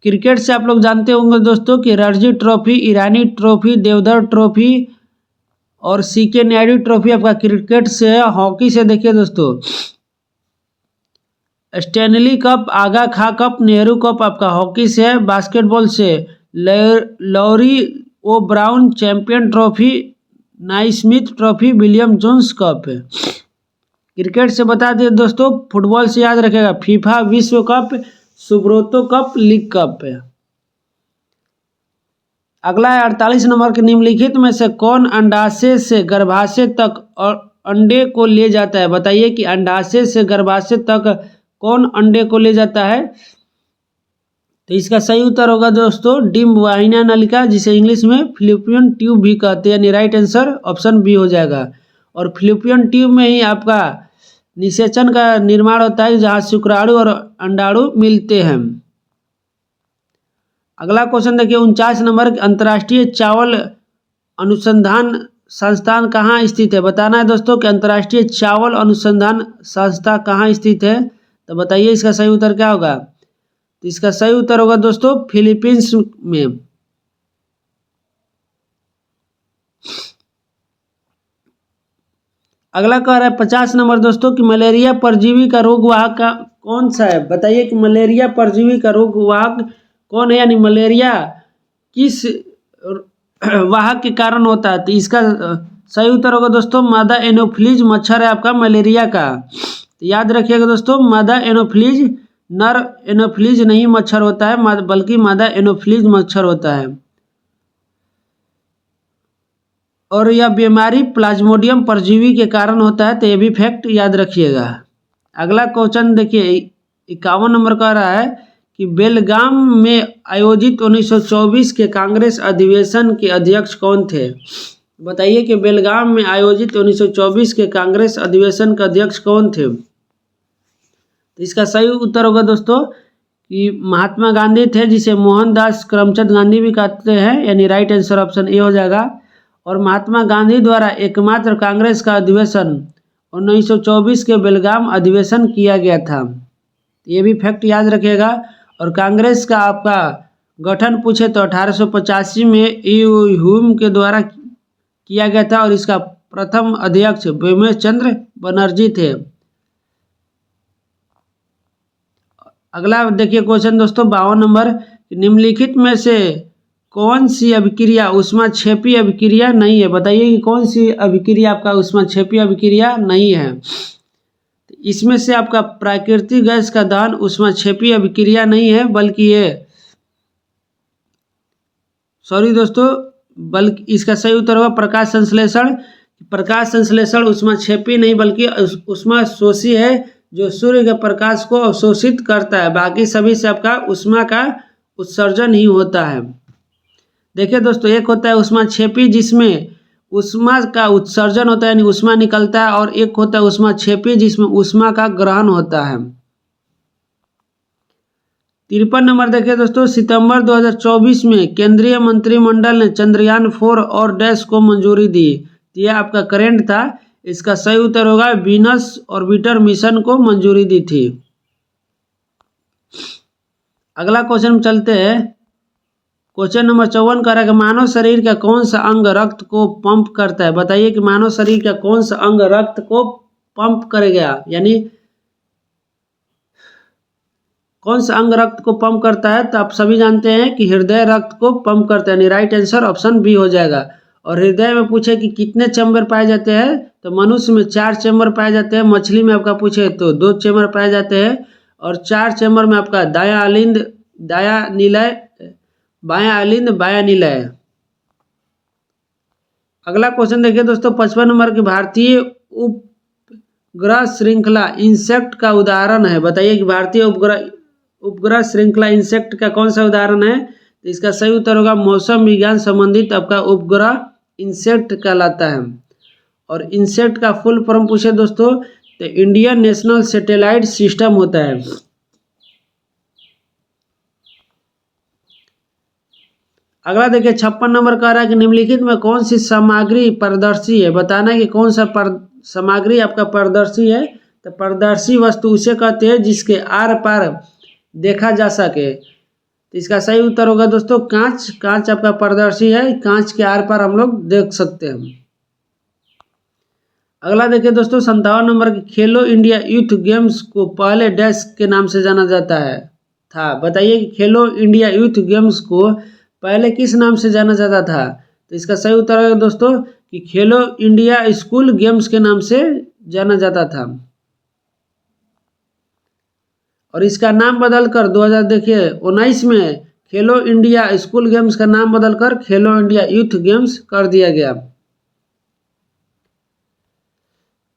क्रिकेट से आप लोग जानते होंगे दोस्तों कि रणजी ट्रॉफी, ईरानी ट्रॉफी, देवधर ट्रॉफी और सीके नायडू ट्रॉफी आपका क्रिकेट से है। हॉकी से देखिए दोस्तों Stanley cup, Aga Khan cup, Nehru cup आपका हॉकी से है। बास्केटबॉल से Larry O'Brien champion trophy, Naismith trophy, William Jones cup है। क्रिकेट से बता दिए दोस्तों, फुटबॉल से याद रखेगा फीफा विश्व cup, Subroto cup, league cup है। अगला है 48 नंबर के निम्नलिखित में से कौन अंडाशय से गर्भाशय तक और अंडे को ले जाता है? बताइए कि अंडाशय से गर्भाशय तक कौन अंडे को ले जाता है? तो इसका सही उत्तर होगा दोस्तों डिम्ब वाहिनी नलिका, जिसे इंग्लिश में फिलिपियन ट्यूब भी कहते हैं। यानी राइट आंसर ऑप्शन बी हो जाएगा। और फिलिपियन ट्यूब में ही आपका निषेचन का निर्माण होता है, जहाँ शुक्राणु और अंडाणु मिलते हैं। अगला क्वेश्चन देखिए 49 नंबर, अंतर्राष्ट्रीय चावल अनुसंधान संस्थान कहाँ स्थित है? बताना है दोस्तों कि अंतर्राष्ट्रीय चावल अनुसंधान संस्था कहाँ स्थित है। तो बताइए इसका सही उत्तर क्या होगा? तो इसका सही उत्तर होगा दोस्तों फिलीपींस में। अगला कह रहा है 50 नंबर दोस्तों कि मलेरिया परजीवी का रोगवाहक का कौन सा है? बताइए कि मलेरिया परजीवी का रोगवाहक कौन है, यानी मलेरिया किस वाहक के कारण होता है? तो इसका सही उत्तर होगा दोस्तों मादा एनोफिलीज मच्छर है आपका मलेरिया का। तो याद रखिएगा दोस्तों मादा एनोफिलीज, नर एनोफिलीज नहीं मच्छर होता है, बल्कि मादा एनोफिलीज मच्छर होता है। और यह बीमारी प्लाज्मोडियम परजीवी के कारण होता है। तो ये भी फैक्ट याद रखिएगा। अगला क्वेश्चन देखिए 51 नंबर का रहा है कि बेलगाम में आयोजित 1924 के कांग्रेस अधिवेशन के अध्यक्ष कौन थे? बताइए कि बेलगाम में आयोजित 1924 के कांग्रेस अधिवेशन के अध्यक्ष कौन थे? तो इसका सही उत्तर होगा दोस्तों कि महात्मा गांधी थे, जिसे मोहनदास करमचंद गांधी भी कहते हैं। यानी राइट आंसर ऑप्शन ए हो जाएगा। और महात्मा गांधी द्वारा एकमात्र कांग्रेस का अधिवेशन 1924 के बेलगाम अधिवेशन किया गया था। ये भी फैक्ट याद रखिएगा। और कांग्रेस का आपका गठन पूछे तो 1885 में ह्यूम के द्वारा किया गया था, और इसका प्रथम अध्यक्ष बिमल चंद्र बनर्जी थे। अगला देखिए क्वेश्चन दोस्तों 52 नंबर, निम्नलिखित में से कौन सी अभिक्रिया ऊष्माक्षेपी अभिक्रिया नहीं है? बताइए कि कौन सी अभिक्रिया आपका ऊष्माक्षेपी अभिक्रिया नहीं है। इसमें से आपका प्राकृतिक गैस का दहन ऊष्माक्षेपी अभिक्रिया नहीं है, बल्कि ये बल्कि इसका सही उत्तर होगा प्रकाश संश्लेषण। प्रकाश संश्लेषण ऊष्माक्षेपी नहीं बल्कि ऊष्माशोषी है, जो सूर्य के प्रकाश को अवशोषित करता है। बाकी सभी से आपका ऊष्मा का उत्सर्जन ही होता है। देखिए दोस्तों एक होता है ऊष्माक्षेपी जिसमें ऊष्मा का उत्सर्जन होता है, यानी ऊष्मा निकलता है, और एक होता है ऊष्माक्षेपी जिसमें ऊष्मा का ग्रहण होता है। 53 नंबर देखिए दोस्तों, सितंबर 2024 में केंद्रीय मंत्रिमंडल ने चंद्रयान 4 और डैश को मंजूरी दी। यह आपका करेंट था। इसका सही उत्तर होगा वीनस ऑर्बिटर मिशन को मंजूरी दी थी। अगला क्वेश्चन चलते हैं। क्वेश्चन नंबर 54 कह रहा है कि मानव शरीर का कौन सा अंग रक्त को पंप करता है? बताइए कि मानव शरीर का कौन सा अंग रक्त को पंप करेगा, यानी कौन सा अंग रक्त को पंप करता है? तो आप सभी जानते हैं कि हृदय रक्त को पंप करता है। यानी राइट आंसर ऑप्शन बी हो जाएगा। और हृदय में पूछे कि कितने चैम्बर पाए जाते हैं, तो मनुष्य में 4 चैम्बर पाए जाते हैं। मछली में आपका पूछे तो 2 चैम्बर पाए जाते हैं। और 4 चैम्बर में आपका दायां अलिंद, दायां निलय, बायां अलिंद, बायां निलय। अगला क्वेश्चन देखिए दोस्तों 55 नंबर की भारतीय उपग्रह श्रृंखला इंसेक्ट का उदाहरण है। बताइए कि भारतीय उपग्रह श्रृंखला इंसेक्ट का कौन सा उदाहरण है? तो इसका सही उत्तर होगा मौसम विज्ञान संबंधित आपका उपग्रह इंसेक्ट कहलाता है। और इंसेक्ट का फुल फॉर्म पूछे दोस्तों तो इंडियन नेशनल सैटेलाइट सिस्टम होता है। अगला देखिए 56 नंबर कह रहा है कि निम्नलिखित में कौन सी सामग्री पारदर्शी है, बताना है कि कौन सा सामग्री आपका पारदर्शी है। तो पारदर्शी वस्तु उसे कहते हैं जिसके आर पार देखा जा सके। तो इसका सही उत्तर होगा दोस्तों कांच। कांच आपका पारदर्शी है, कांच के आर पार हम लोग देख सकते हैं। अगला देखिए दोस्तों 57 नंबर की खेलो इंडिया यूथ गेम्स को पहले डैश के नाम से जाना जाता है था, बताइए कि खेलो इंडिया यूथ गेम्स को पहले किस नाम से जाना जाता था। तो इसका सही उत्तर है दोस्तों कि खेलो इंडिया स्कूल गेम्स के नाम से जाना जाता था, और इसका नाम बदलकर 2019 में खेलो इंडिया स्कूल गेम्स का नाम बदलकर खेलो इंडिया यूथ गेम्स कर दिया गया।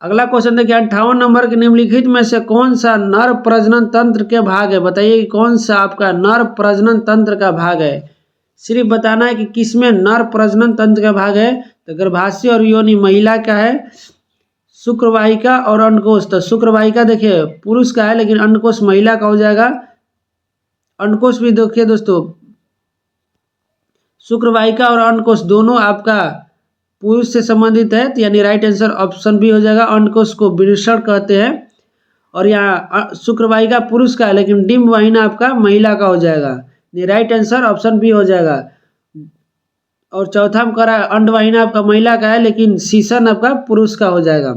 अगला क्वेश्चन देखिए 58 नंबर के निम्नलिखित में से कौन सा नर प्रजनन तंत्र के भाग है, बताइए कि कौन सा आपका नर प्रजनन तंत्र का भाग है। सिर्फ बताना है कि किसमें नर प्रजनन तंत्र का भाग है। तो गर्भाशय और योनि महिला का है, शुक्रवाहिका और अंडकोश। तो शुक्रवाहिका देखिए पुरुष का है लेकिन अंडकोश महिला का हो जाएगा। अंडकोश भी देखिए दोस्तों शुक्रवाहिका और अंडकोश दोनों आपका पुरुष से संबंधित है, तो यानी राइट आंसर ऑप्शन बी हो जाएगा। अंडकोश को वृषण कहते हैं, और यहाँ शुक्रवाहिका पुरुष का है लेकिन डिम्ब वाहिनी आपका महिला का हो जाएगा, राइट आंसर ऑप्शन बी हो जाएगा। और चौथा में करा अंडवाहिनी आपका महिला का है लेकिन सीसन आपका पुरुष का हो जाएगा।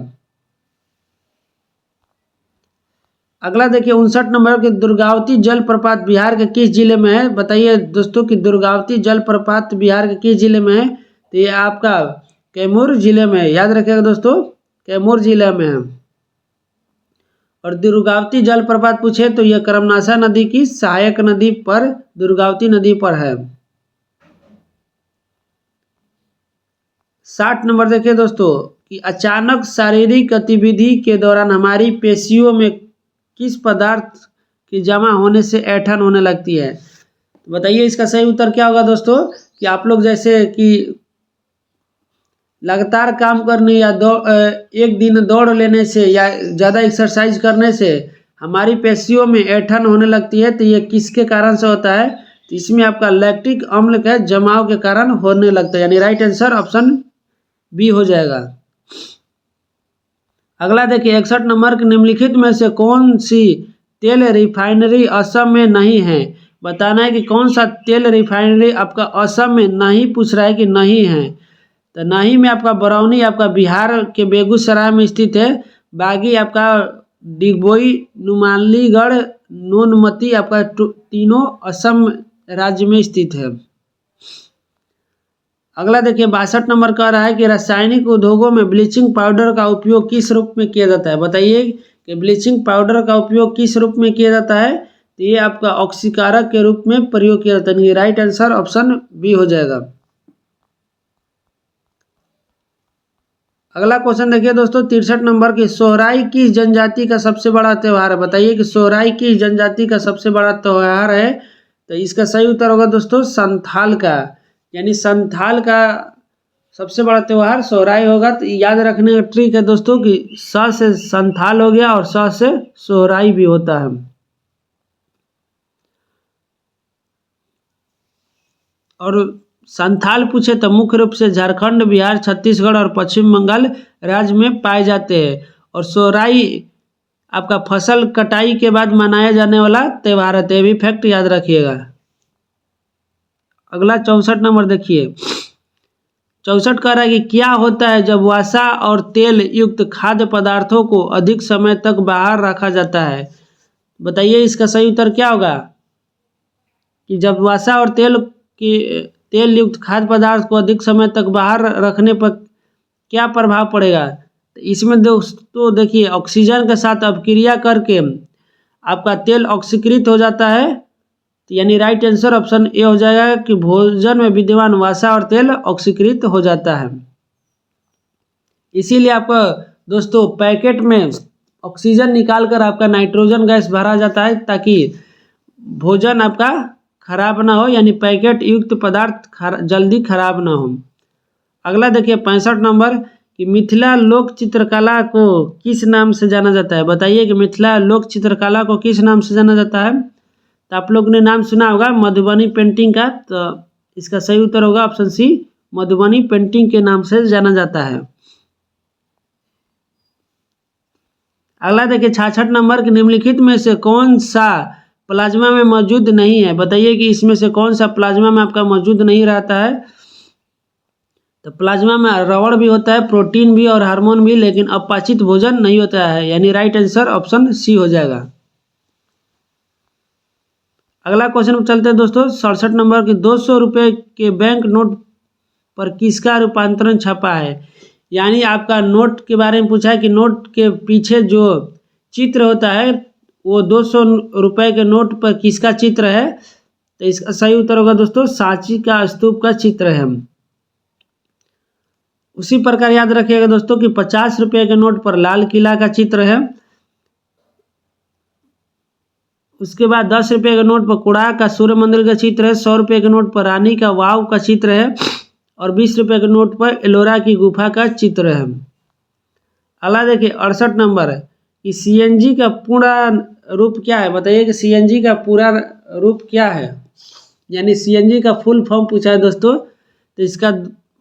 अगला देखिए 59 नंबर के दुर्गावती जलप्रपात बिहार के किस जिले में है, बताइए दोस्तों कि दुर्गावती जलप्रपात बिहार के किस जिले में है। तो ये आपका कैमूर जिले में है, याद रखिएगा दोस्तों कैमूर जिले में है। और दुर्गावती जलप्रपात पूछे तो यह कर्मनाशा नदी की सहायक नदी पर दुर्गावती नदी पर है। 60 नंबर देखिए दोस्तों कि अचानक शारीरिक गतिविधि के दौरान हमारी पेशियों में किस पदार्थ की जमा होने से ऐंठन होने लगती है। बताइए इसका सही उत्तर क्या होगा दोस्तों कि आप लोग जैसे कि लगातार काम करने या एक दिन दौड़ लेने से या ज़्यादा एक्सरसाइज करने से हमारी पेशियों में ऐंठन होने लगती है। तो ये किसके कारण से होता है, तो इसमें आपका लैक्टिक अम्ल के जमाव के कारण होने लगता है, यानी राइट आंसर ऑप्शन बी हो जाएगा। अगला देखिए 61 नंबर के निम्नलिखित में से कौन सी तेल रिफाइनरी असम में नहीं है, बताना है कि कौन सा तेल रिफाइनरी आपका असम में नहीं, पूछ रहा है कि नहीं है। तो नहीं में आपका बरौनी आपका बिहार के बेगूसराय में स्थित है, बागी आपका डिगबोई नुमालीगढ़ नूनमती आपका तीनों असम राज्य में स्थित है। अगला देखिए 62 नंबर कह रहा है कि रासायनिक उद्योगों में ब्लीचिंग पाउडर का उपयोग किस रूप में किया जाता है, बताइए कि ब्लीचिंग पाउडर का उपयोग किस रूप में किया जाता है। तो ये आपका ऑक्सीकारक के रूप में प्रयोग किया जाता है, राइट आंसर ऑप्शन बी हो जाएगा। अगला क्वेश्चन देखिए दोस्तों 63 नंबर की सोहराई किस जनजाति का सबसे बड़ा त्यौहार है, बताइए कि सोहराई किस जनजाति का सबसे बड़ा त्यौहार है। तो इसका सही उत्तर होगा दोस्तों संथाल का, यानी संथाल का सबसे बड़ा त्यौहार सोहराई होगा। तो याद रखने का ट्रिक है दोस्तों कि स से संथाल हो गया और स से सोहराई भी होता है। और संथाल पूछे तो मुख्य रूप से झारखंड, बिहार, छत्तीसगढ़ और पश्चिम बंगाल राज्य में पाए जाते हैं। और सोहराई आपका फसल कटाई के बाद मनाया जाने वाला त्यौहार है, ये भी फैक्ट याद रखिएगा। अगला 64 नंबर देखिए 64 कह रहा है कि क्या होता है जब वसा और तेल युक्त खाद्य पदार्थों को अधिक समय तक बाहर रखा जाता है, बताइए इसका सही उत्तर क्या होगा कि जब वसा और तेल युक्त खाद्य पदार्थ को अधिक समय तक बाहर रखने पर क्या प्रभाव पड़ेगा। तो इसमें दोस्तों देखिए ऑक्सीजन के साथ अपक्रिया करके आपका तेल ऑक्सीकृत हो जाता है, तो यानी राइट आंसर ऑप्शन ए हो जाएगा कि भोजन में विद्यमान वसा और तेल ऑक्सीकृत हो जाता है। इसीलिए आपका दोस्तों पैकेट में ऑक्सीजन निकालकर आपका नाइट्रोजन गैस भरा जाता है ताकि भोजन आपका खराब ना हो, यानी पैकेट युक्त पदार्थ जल्दी खराब ना हो। अगला देखिए 65 नंबर कि मिथिला लोक चित्रकला को किस नाम से जाना जाता है, बताइए कि मिथिला लोक चित्रकला को किस नाम से जाना जाता है। तो आप लोग ने नाम सुना होगा मधुबनी पेंटिंग का, तो इसका सही उत्तर होगा ऑप्शन सी, मधुबनी पेंटिंग के नाम से जाना जाता है। अगला देखिए 66 नंबर के निम्नलिखित में से कौन सा प्लाज्मा में मौजूद नहीं है। बताइए कि इसमें से कौन सा प्लाज्मा में आपका मौजूद नहीं रहता है। तो प्लाज्मा में रबड़ भी होता है, प्रोटीन भी और हार्मोन भी, लेकिन अपाचित भोजन नहीं होता है, यानी राइट आंसर ऑप्शन सी हो जाएगा। अगला क्वेश्चन पर चलते हैं दोस्तों 67 नंबर के 200 रुपये के बैंक नोट पर किसका रूपांतरण छपा है। यानी आपका नोट के बारे में पूछा है कि नोट के पीछे जो चित्र होता है वो 200 रुपये के नोट पर किसका चित्र है। तो इसका सही उत्तर होगा दोस्तों सांची का स्तूप का चित्र है। उसी प्रकार याद रखिएगा दोस्तों कि 50 रुपये के नोट पर लाल किला का चित्र है। उसके बाद 10 रुपये के नोट पर कुड़ा का सूर्य मंदिर का चित्र है। 100 रुपये के नोट पर रानी का वाव का चित्र है और 20 रुपये के नोट पर एलोरा की गुफा का चित्र है। अगला देखिए 68 नंबर है कि सीएनजी का पूरा रूप क्या है। बताइए कि सीएनजी का पूरा रूप क्या है, यानी सीएनजी का फुल फॉर्म पूछा है दोस्तों। तो इसका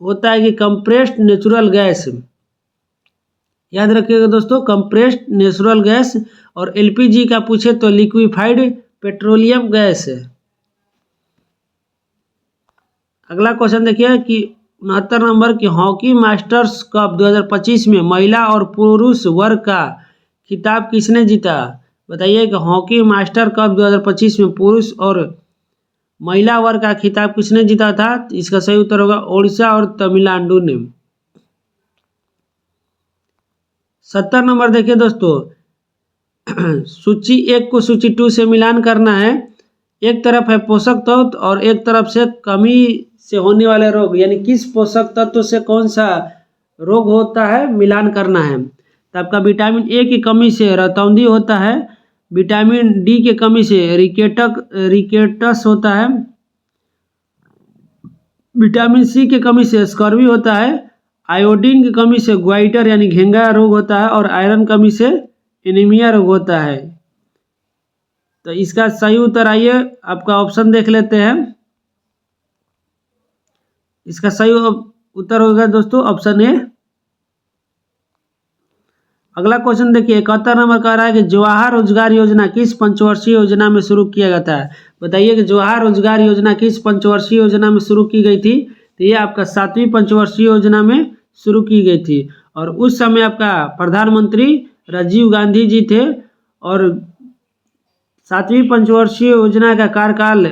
होता है कि कंप्रेस्ड नेचुरल गैस। याद रखिएगा दोस्तों कंप्रेस्ड नेचुरल गैस। और एलपीजी का पूछे तो लिक्विफाइड पेट्रोलियम गैस है। अगला क्वेश्चन देखिए कि 69 नंबर की हॉकी मास्टर्स कप 2025 में महिला और पुरुष वर्ग का खिताब किसने जीता। बताइए कि हॉकी मास्टर कप 2025 में पुरुष और महिला वर्ग का खिताब किसने जीता था। इसका सही उत्तर होगा ओडिशा और तमिलनाडु ने। 70 नंबर देखिए दोस्तों सूची 1 को सूची 2 से मिलान करना है। एक तरफ है पोषक तत्व और एक तरफ से कमी से होने वाले रोग, यानी किस पोषक तत्व से कौन सा रोग होता है मिलान करना है। तो आपका विटामिन ए की कमी से रतौंधी होता है, विटामिन डी की कमी से रिकेटस होता है, विटामिन सी की कमी से स्कर्वी होता है, आयोडीन की कमी से ग्वाइटर यानी घेंगा रोग होता है और आयरन कमी से एनीमिया रोग होता है। तो इसका सही उत्तर आइए आपका ऑप्शन देख लेते हैं। इसका सही उत्तर होगा दोस्तों ऑप्शन ए। अगला क्वेश्चन देखिए 71 नंबर कह रहा है कि जवाहर रोजगार योजना किस पंचवर्षीय योजना में शुरू किया गया था। बताइए कि जवाहर रोजगार योजना किस पंचवर्षीय योजना में शुरू की गई थी। तो ये आपका 7वीं पंचवर्षीय योजना में शुरू की गई थी और उस समय आपका प्रधानमंत्री राजीव गांधी जी थे और 7वीं पंचवर्षीय योजना का कार्यकाल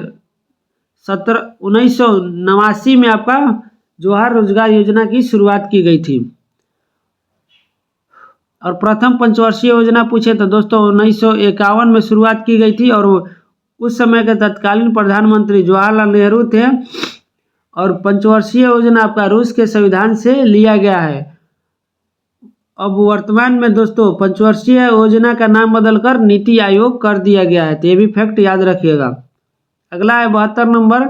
1989 में आपका जवाहर रोजगार योजना की शुरुआत की गई थी। और प्रथम पंचवर्षीय योजना पूछे तो दोस्तों 1951 में शुरुआत की गई थी और उस समय के तत्कालीन प्रधानमंत्री जवाहरलाल नेहरू थे। और पंचवर्षीय योजना आपका रूस के संविधान से लिया गया है। अब वर्तमान में दोस्तों पंचवर्षीय योजना का नाम बदलकर नीति आयोग कर दिया गया है। तो ये भी फैक्ट याद रखिएगा। अगला है 72 नंबर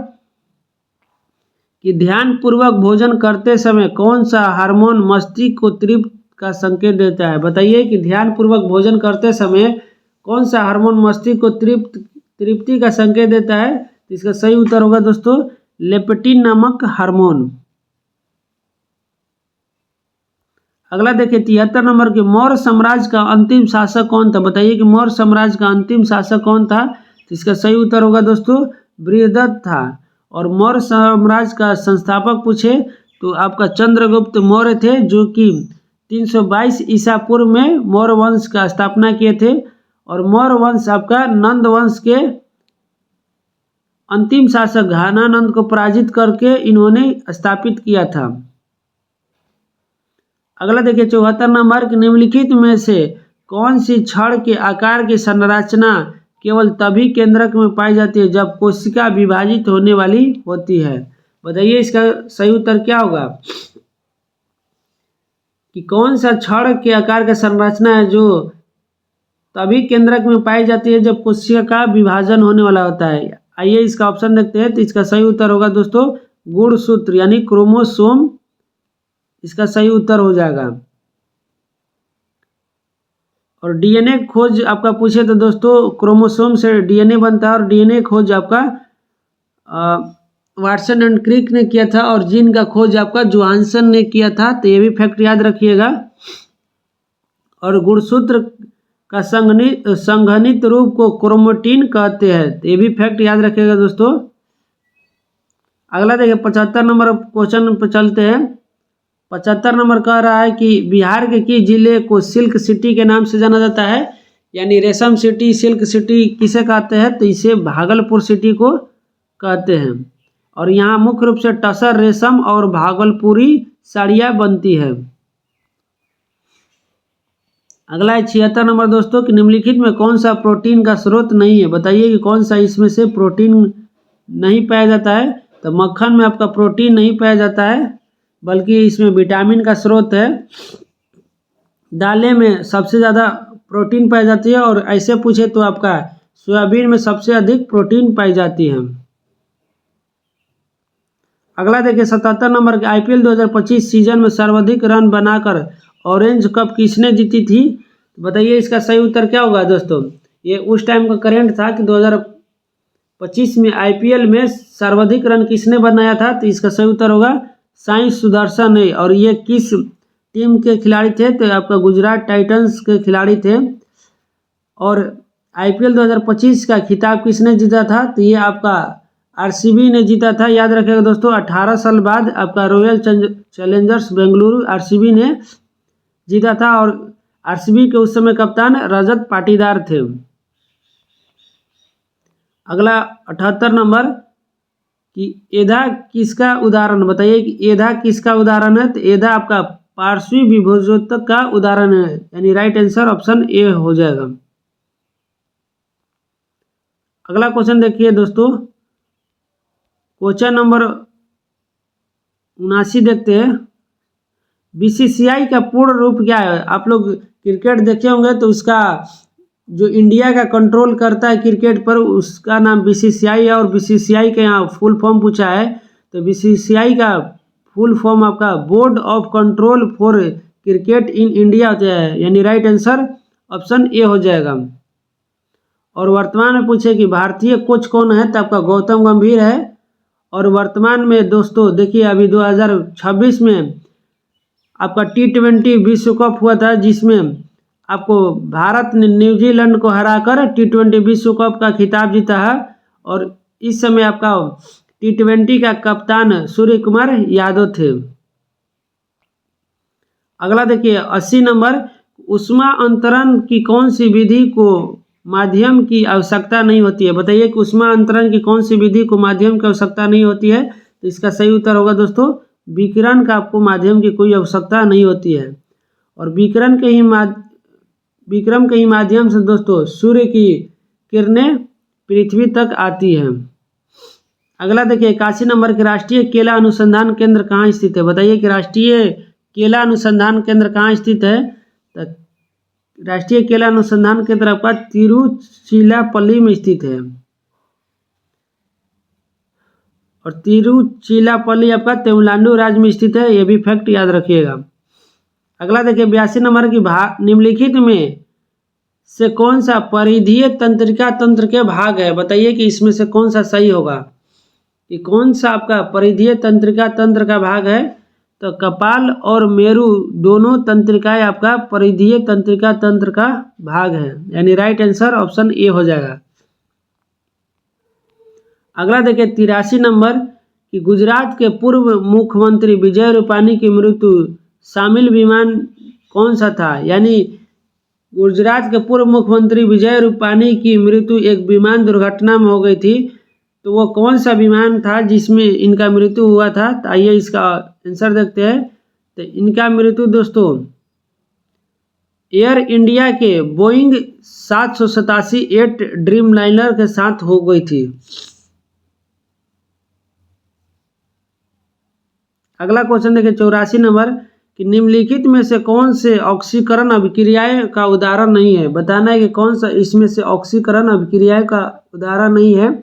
कि ध्यान पूर्वक भोजन करते समय कौन सा हार्मोन मस्तिष्क को तृप्त का संकेत देता है। बताइए कि ध्यान पूर्वक भोजन करते समय कौन सा हार्मोन मस्तिष्क को तृप्ति का संकेत देता है। तो इसका सही उत्तर होगा दोस्तों लेपेटिन नामक हार्मोन। अगला देखिए 73 नंबर के मौर्य साम्राज्य का अंतिम शासक कौन था। बताइए कि मौर्य साम्राज्य का अंतिम शासक कौन था। तो इसका सही उत्तर होगा दोस्तों बृहदत्त था। और मौर्य साम्राज्य का संस्थापक पूछे तो आपका चंद्रगुप्त मौर्य थे, जो कि 322 ईसा पूर्व में मौर्य वंश का स्थापना किए थे। और मौर्य वंश आपका नंद वंश के अंतिम शासक घानानंद को पराजित करके इन्होंने स्थापित किया था। अगला देखिए 74 नंबर के निम्नलिखित में से कौन सी छड़ के आकार की संरचना केवल तभी केंद्रक में पाई जाती है जब कोशिका विभाजित होने वाली होती है। बताइए इसका सही उत्तर क्या होगा कि कौन सा छड़ के आकार का संरचना है जो तभी केंद्रक में पाई जाती है जब कोशिका का विभाजन होने वाला होता है। आइए इसका ऑप्शन देखते हैं। तो इसका सही उत्तर होगा दोस्तों गुणसूत्र यानी क्रोमोसोम इसका सही उत्तर हो जाएगा। और डीएनए खोज आपका पूछे तो दोस्तों क्रोमोसोम से डीएनए बनता है और डीएनए खोज आपका वाटसन एंड क्रिक ने किया था और जीन का खोज आपका जोहानसन ने किया था, तो ये भी फैक्ट याद रखिएगा। और गुणसूत्र का संघनित रूप को क्रोमेटिन कहते हैं, तो ये भी फैक्ट याद रखिएगा दोस्तों। अगला देखिए 75 नंबर क्वेश्चन पर चलते हैं। 75 नंबर कह रहा है कि बिहार के किस जिले को सिल्क सिटी के नाम से जाना जाता है, यानी रेशम सिटी, सिल्क सिटी किसे कहते हैं, तो इसे भागलपुर सिटी को कहते हैं। और यहाँ मुख्य रूप से टसर रेशम और भागलपुरी साड़ियाँ बनती है। अगला है 76 नंबर दोस्तों कि निम्नलिखित में कौन सा प्रोटीन का स्रोत नहीं है, बताइए कि कौन सा इसमें से प्रोटीन नहीं पाया जाता है। तो मक्खन में आपका प्रोटीन नहीं पाया जाता है, बल्कि इसमें विटामिन का स्रोत है। दालें में सबसे ज़्यादा प्रोटीन पाई जाती है, और ऐसे पूछे तो आपका सोयाबीन में सबसे अधिक प्रोटीन पाई जाती है। अगला देखिए 77 नंबर के IPL 2025 सीजन में सर्वाधिक रन बनाकर ऑरेंज कप किसने जीती थी, बताइए इसका सही उत्तर क्या होगा दोस्तों। ये उस टाइम का करेंट था कि 2025 में IPL में सर्वाधिक रन किसने बनाया था, तो इसका सही उत्तर होगा साई सुदर्शन है। और ये किस टीम के खिलाड़ी थे, तो आपका गुजरात टाइटंस के खिलाड़ी थे। और IPL 2025 का खिताब किसने जीता था, तो ये आपका RCB ने जीता था। याद रखिएगा दोस्तों, 18 साल बाद आपका रॉयल चैलेंजर्स बेंगलुरु RCB ने जीता था, और RCB के उस समय कप्तान रजत पाटीदार थे। अगला 78 नंबर कि एधा किसका उदाहरण, बताइए कि एधा किसका उदाहरण है, तो एधा आपका पार्श्वी विभोजोतक का उदाहरण है, यानी राइट आंसर ऑप्शन ए हो जाएगा। अगला क्वेश्चन देखिए दोस्तों, क्वेश्चन नंबर 79 देखते हैं। BCCI का पूर्ण रूप क्या है। आप लोग क्रिकेट देखे होंगे तो उसका जो इंडिया का कंट्रोल करता है क्रिकेट पर, उसका नाम BCCI है। और BCCI के यहाँ फुल फॉर्म पूछा है, तो BCCI का फुल फॉर्म आपका board of control for cricket in India होता है, यानी राइट आंसर ऑप्शन ए हो जाएगा। और वर्तमान में पूछे कि भारतीय कोच कौन है, तो आपका गौतम गंभीर है। और वर्तमान में दोस्तों देखिए अभी 2026 में आपका T20 विश्व कप हुआ था, जिसमें आपको भारत ने न्यूजीलैंड को हराकर T20 विश्व कप का खिताब जीता है। और इस समय आपका T20 का कप्तान सूर्य कुमार यादव थे। अगला देखिए 80 नंबर, ऊष्मा अंतरण की कौन सी विधि को माध्यम की आवश्यकता नहीं होती है, बताइए कि ऊष्मा अंतरण की कौन सी विधि को माध्यम की आवश्यकता नहीं होती है, तो इसका सही उत्तर होगा दोस्तों विकिरण का आपको माध्यम की कोई आवश्यकता नहीं होती है। और विकिरण के ही माध्यम से दोस्तों सूर्य की किरणें पृथ्वी तक आती हैं। अगला देखिए 81 नंबर के राष्ट्रीय केला अनुसंधान केंद्र कहाँ स्थित है, बताइए कि राष्ट्रीय केला अनुसंधान केंद्र कहाँ स्थित है। तो राष्ट्रीय केला अनुसंधान केंद्र आपका तिरुचिरापल्ली में स्थित है। और तिरुचिरापल्ली आपका तमिलनाडु राज्य में स्थित है, यह भी फैक्ट याद रखिएगा। अगला देखिए 82 नंबर की निम्नलिखित में से कौन सा परिधीय तंत्रिका तंत्र के भाग है, बताइए कि इसमें से कौन सा सही होगा, कि कौन सा आपका परिधीय तंत्रिका तंत्र का भाग है। तो कपाल और मेरु दोनों तंत्रिकाएं आपका परिधीय तंत्रिका तंत्र का भाग है, यानी राइट आंसर ऑप्शन ए हो जाएगा। अगला देखिए 83 नंबर कि गुजरात के पूर्व मुख्यमंत्री विजय रूपाणी की मृत्यु शामिल विमान कौन सा था, यानी गुजरात के पूर्व मुख्यमंत्री विजय रूपाणी की मृत्यु एक विमान दुर्घटना में हो गई थी, तो वो कौन सा विमान था जिसमें इनका मृत्यु हुआ था। तो आइए इसका आंसर देखते हैं। तो इनका मृत्यु दोस्तों एयर इंडिया के बोइंग 787 ड्रीम लाइनर के साथ हो गई थी। अगला क्वेश्चन देखिए 84 नंबर कि निम्नलिखित में से कौन से ऑक्सीकरण अभिक्रियाएं का उदाहरण नहीं है, बताना है कि कौन सा इसमें से ऑक्सीकरण अभिक्रियाएं का उदाहरण नहीं है।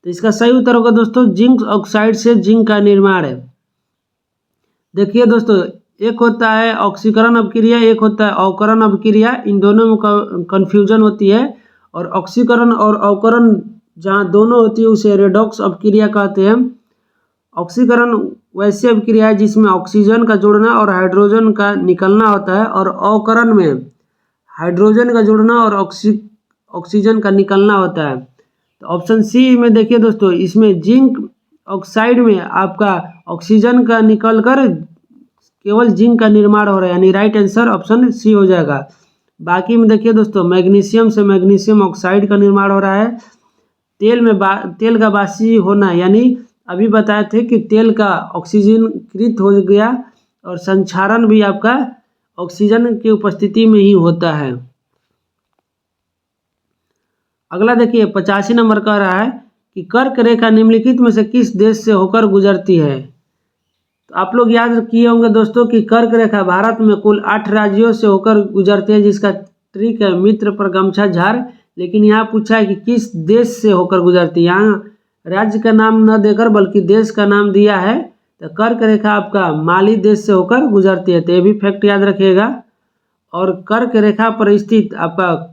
तो इसका सही उत्तर होगा दोस्तों जिंक ऑक्साइड से जिंक का निर्माण है। देखिए दोस्तों एक होता है ऑक्सीकरण अभिक्रिया, एक होता है अवकरण अभिक्रिया, इन दोनों में कंफ्यूजन होती है। और ऑक्सीकरण और अवकरण जहाँ दोनों होती है उसे रेडॉक्स अपक्रिया कहते हैं। ऑक्सीकरण वैसी अपक्रिया है जिसमें ऑक्सीजन का जुड़ना और हाइड्रोजन का निकलना होता है, और अवकरण में हाइड्रोजन का जुड़ना और ऑक्सीजन का निकलना होता है। तो ऑप्शन सी में देखिए दोस्तों, इसमें जिंक ऑक्साइड में आपका ऑक्सीजन का निकलकर केवल जिंक का निर्माण हो रहा है, यानी राइट आंसर ऑप्शन सी हो जाएगा। बाकी में देखिए दोस्तों, मैग्नीशियम से मैग्नीशियम ऑक्साइड का निर्माण हो रहा है। तेल का बासी होना, यानी अभी बताए थे कि तेल का ऑक्सीजनकृत हो गया, और संक्षारण भी आपका ऑक्सीजन की उपस्थिति में ही होता है। अगला देखिए 85 नंबर का रहा है कि कर्क रेखा निम्नलिखित में से किस देश से होकर गुजरती है। तो आप लोग याद किए होंगे दोस्तों कि कर्क रेखा भारत में कुल 8 राज्यों से होकर गुजरती है, जिसका ट्रिक है मित्र पर गमछा झाड़। लेकिन यहाँ पूछा है कि किस देश से होकर गुजरती है, यहाँ राज्य का नाम न देकर बल्कि देश का नाम दिया है। तो कर्क रेखा आपका माली देश से होकर गुजरती है, तो ये भी फैक्ट याद रखिएगा। और कर्क रेखा पर स्थित आपका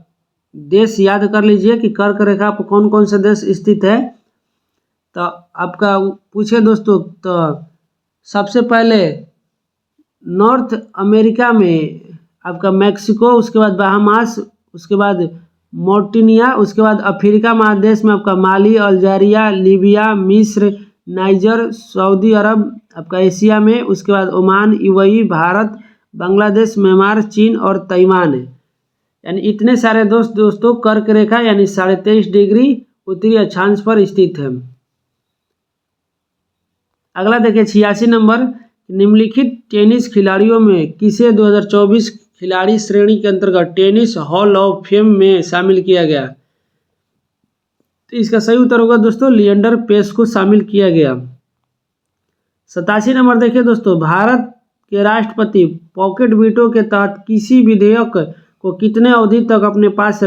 देश याद कर लीजिए कि कर्क रेखा पर कौन कौन सा देश स्थित है। तो आपका पूछे दोस्तों, तो सबसे पहले नॉर्थ अमेरिका में आपका मैक्सिको, उसके बाद बहामास, उसके बाद मोर्टिनिया, उसके बाद अफ्रीका महादेश में आपका माली, अल्जीरिया, लीबिया, मिस्र, नाइजर, सऊदी अरब आपका एशिया में, उसके बाद Oman, UAE, Bharat, Bangladesh, Myanmar, चीन और ताइवान है। यानी इतने सारे दोस्तों कर्क रेखा यानी 23.5 डिग्री उत्तरी अक्षांश पर स्थित है। अगला देखिए 86 नंबर, निम्नलिखित टेनिस खिलाड़ियों में किसे 2024 खिलाड़ी श्रेणी के अंतर्गत टेनिस हॉल ऑफ फेम में शामिल किया गया। तो इसका सही उत्तर होगा दोस्तों, लिएंडर पेस को शामिल किया गया। 87 नंबर देखिए दोस्तों, भारत के राष्ट्रपति पॉकेट वीटो के तहत किसी विधेयक को कितने अवधि तक अपने पास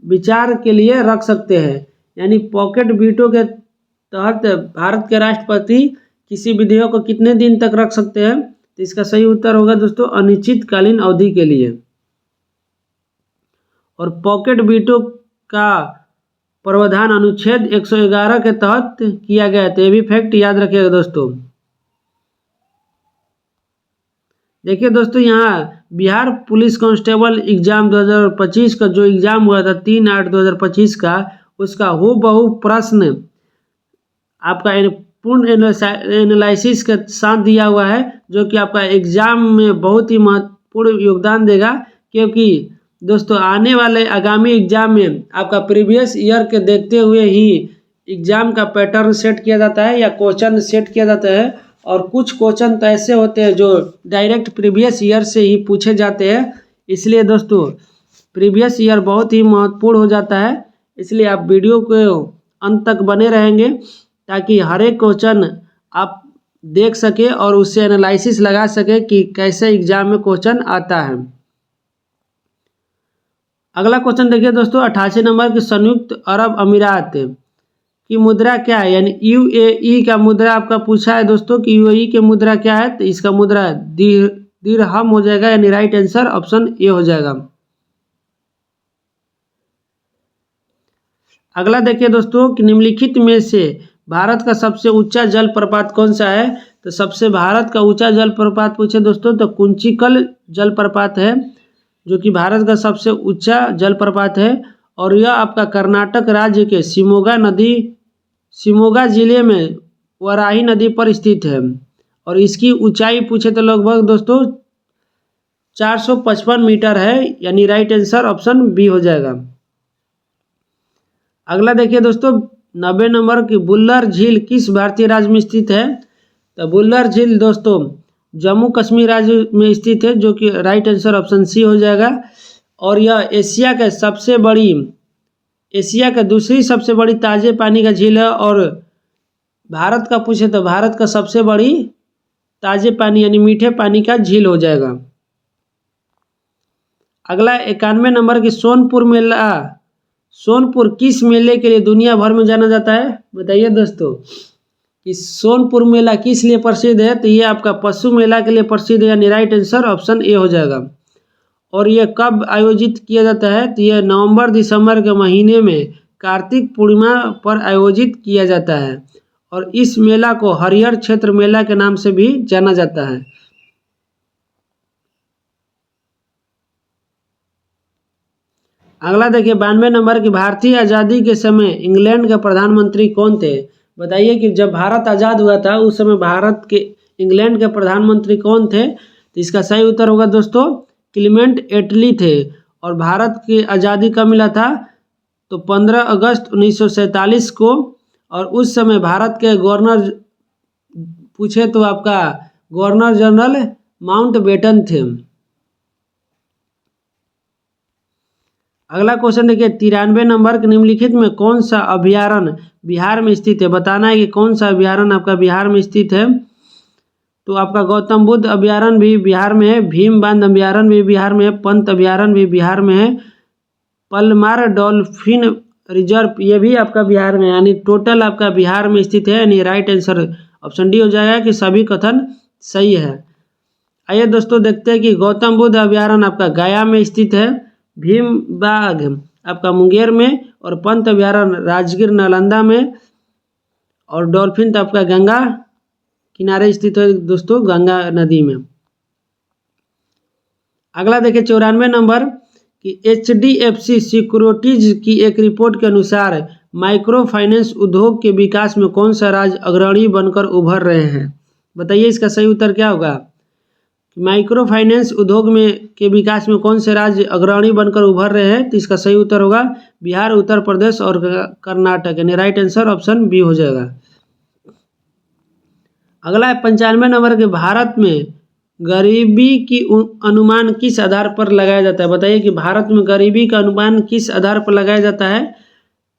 विचार के लिए रख सकते हैं। यानी पॉकेट वीटो के तहत भारत के राष्ट्रपति किसी विधेयक को कितने दिन तक रख सकते हैं। तो इसका सही उत्तर होगा दोस्तों, अनिश्चितकालीन अवधि के लिए। और पॉकेट वीटो का प्रावधान अनुच्छेद 111 के तहत किया गया है, तो ये भी फैक्ट याद रखिएगा दोस्तों। देखिए दोस्तों, यहाँ बिहार पुलिस कांस्टेबल एग्जाम 2025 का जो एग्जाम हुआ था 3/8/2025 का, उसका हूबहू प्रश्न आपका पूर्ण एनालिसिस के साथ दिया हुआ है, जो कि आपका एग्जाम में बहुत ही महत्वपूर्ण योगदान देगा। क्योंकि दोस्तों आने वाले आगामी एग्जाम में आपका प्रीवियस ईयर के देखते हुए ही एग्जाम का पैटर्न सेट किया जाता है या क्वेश्चन सेट किया जाता है। और कुछ क्वेश्चन तो ऐसे होते हैं जो डायरेक्ट प्रीवियस ईयर से ही पूछे जाते हैं। इसलिए दोस्तों प्रीवियस ईयर बहुत ही महत्वपूर्ण हो जाता है। इसलिए आप वीडियो को अंत तक बने रहेंगे ताकि हर एक क्वेश्चन आप देख सके और उससे एनालिसिस लगा सके कि कैसे एग्जाम में क्वेश्चन आता है। अगला क्वेश्चन देखिए दोस्तों 88 नंबर की, संयुक्त अरब अमीरात की मुद्रा क्या है। यानी यूएई का मुद्रा आपका पूछा है दोस्तों कि यूएई की मुद्रा क्या है। तो इसका मुद्रा दिरहम हो जाएगा, यानी राइट आंसर ऑप्शन ए हो जाएगा। अगला देखिए दोस्तों कि निम्नलिखित में से भारत का सबसे ऊंचा जलप्रपात कौन सा है। तो सबसे भारत का ऊंचा जलप्रपात पूछे दोस्तों तो कुंचिकल जलप्रपात है, जो कि भारत का सबसे ऊंचा जलप्रपात है। और यह आपका कर्नाटक राज्य के शिमोगा जिले में वराही नदी पर स्थित है। और इसकी ऊंचाई पूछे तो लगभग दोस्तों 455 मीटर है, यानी राइट आंसर ऑप्शन बी हो जाएगा। अगला देखिए दोस्तों 90 नंबर की, बुल्लर झील किस भारतीय राज्य में स्थित है। तो बुल्लर झील दोस्तों जम्मू कश्मीर राज्य में स्थित है, जो कि राइट आंसर ऑप्शन सी हो जाएगा। और यह एशिया का दूसरी सबसे बड़ी ताजे पानी का झील है। और भारत का पूछे तो भारत का सबसे बड़ी ताजे पानी यानी मीठे पानी का झील हो जाएगा। अगला 91 नंबर की, सोनपुर किस मेले के लिए दुनिया भर में जाना जाता है। बताइए दोस्तों कि सोनपुर मेला किस लिए प्रसिद्ध है। तो ये आपका पशु मेला के लिए प्रसिद्ध है, यानी राइट आंसर ऑप्शन ए हो जाएगा। और ये कब आयोजित किया जाता है। तो ये नवंबर दिसंबर के महीने में कार्तिक पूर्णिमा पर आयोजित किया जाता है और इस मेला को हरिहर क्षेत्र मेला के नाम से भी जाना जाता है। अगला देखिए 92 नंबर की भारतीय आज़ादी के समय इंग्लैंड के प्रधानमंत्री कौन थे? बताइए कि जब भारत आज़ाद हुआ था उस समय भारत के इंग्लैंड के प्रधानमंत्री कौन थे? तो इसका सही उत्तर होगा दोस्तों क्लीमेंट एटली थे। और भारत की आज़ादी कब मिला था? तो 15 अगस्त 1947 को। और उस समय भारत के गवर्नर पूछे तो आपका गवर्नर जनरल माउंटबेटन थे। अगला क्वेश्चन देखिए 93 नंबर के निम्नलिखित में कौन सा अभयारण्य बिहार में स्थित है? बताना है कि कौन सा अभयारण्य आपका बिहार में स्थित है। तो आपका गौतम बुद्ध अभयारण्य भी बिहार में है, भीम बांध अभयारण्य भी बिहार में है, पंत अभयारण्य भी बिहार में है, पलमार डॉल्फिन रिजर्व ये भी आपका बिहार में, यानी टोटल आपका बिहार में स्थित है। यानी राइट आंसर ऑप्शन डी हो जाएगा कि सभी कथन सही है। आइए दोस्तों देखते हैं कि गौतम बुद्ध अभयारण्य आपका गया में स्थित है, भीम बाग आपका मुंगेर में, और पंत अभयारण्य राजगीर नालंदा में, और डॉल्फिन तो आपका गंगा किनारे स्थित है दोस्तों, गंगा नदी में। अगला देखिए 94 नंबर कि HDFC सिक्योरिटीज की एक रिपोर्ट के अनुसार माइक्रो फाइनेंस उद्योग के विकास में कौन सा राज्य अग्रणी बनकर उभर रहे हैं? बताइए इसका सही उत्तर क्या होगा। माइक्रो फाइनेंस उद्योग में के विकास में कौन से राज्य अग्रणी बनकर उभर रहे हैं? तो इसका सही उत्तर होगा बिहार, उत्तर प्रदेश और कर्नाटक, यानी राइट आंसर ऑप्शन बी हो जाएगा। अगला है 95 नंबर के भारत में गरीबी की अनुमान किस आधार पर लगाया जाता है? बताइए कि भारत में गरीबी का अनुमान किस आधार पर लगाया जाता है?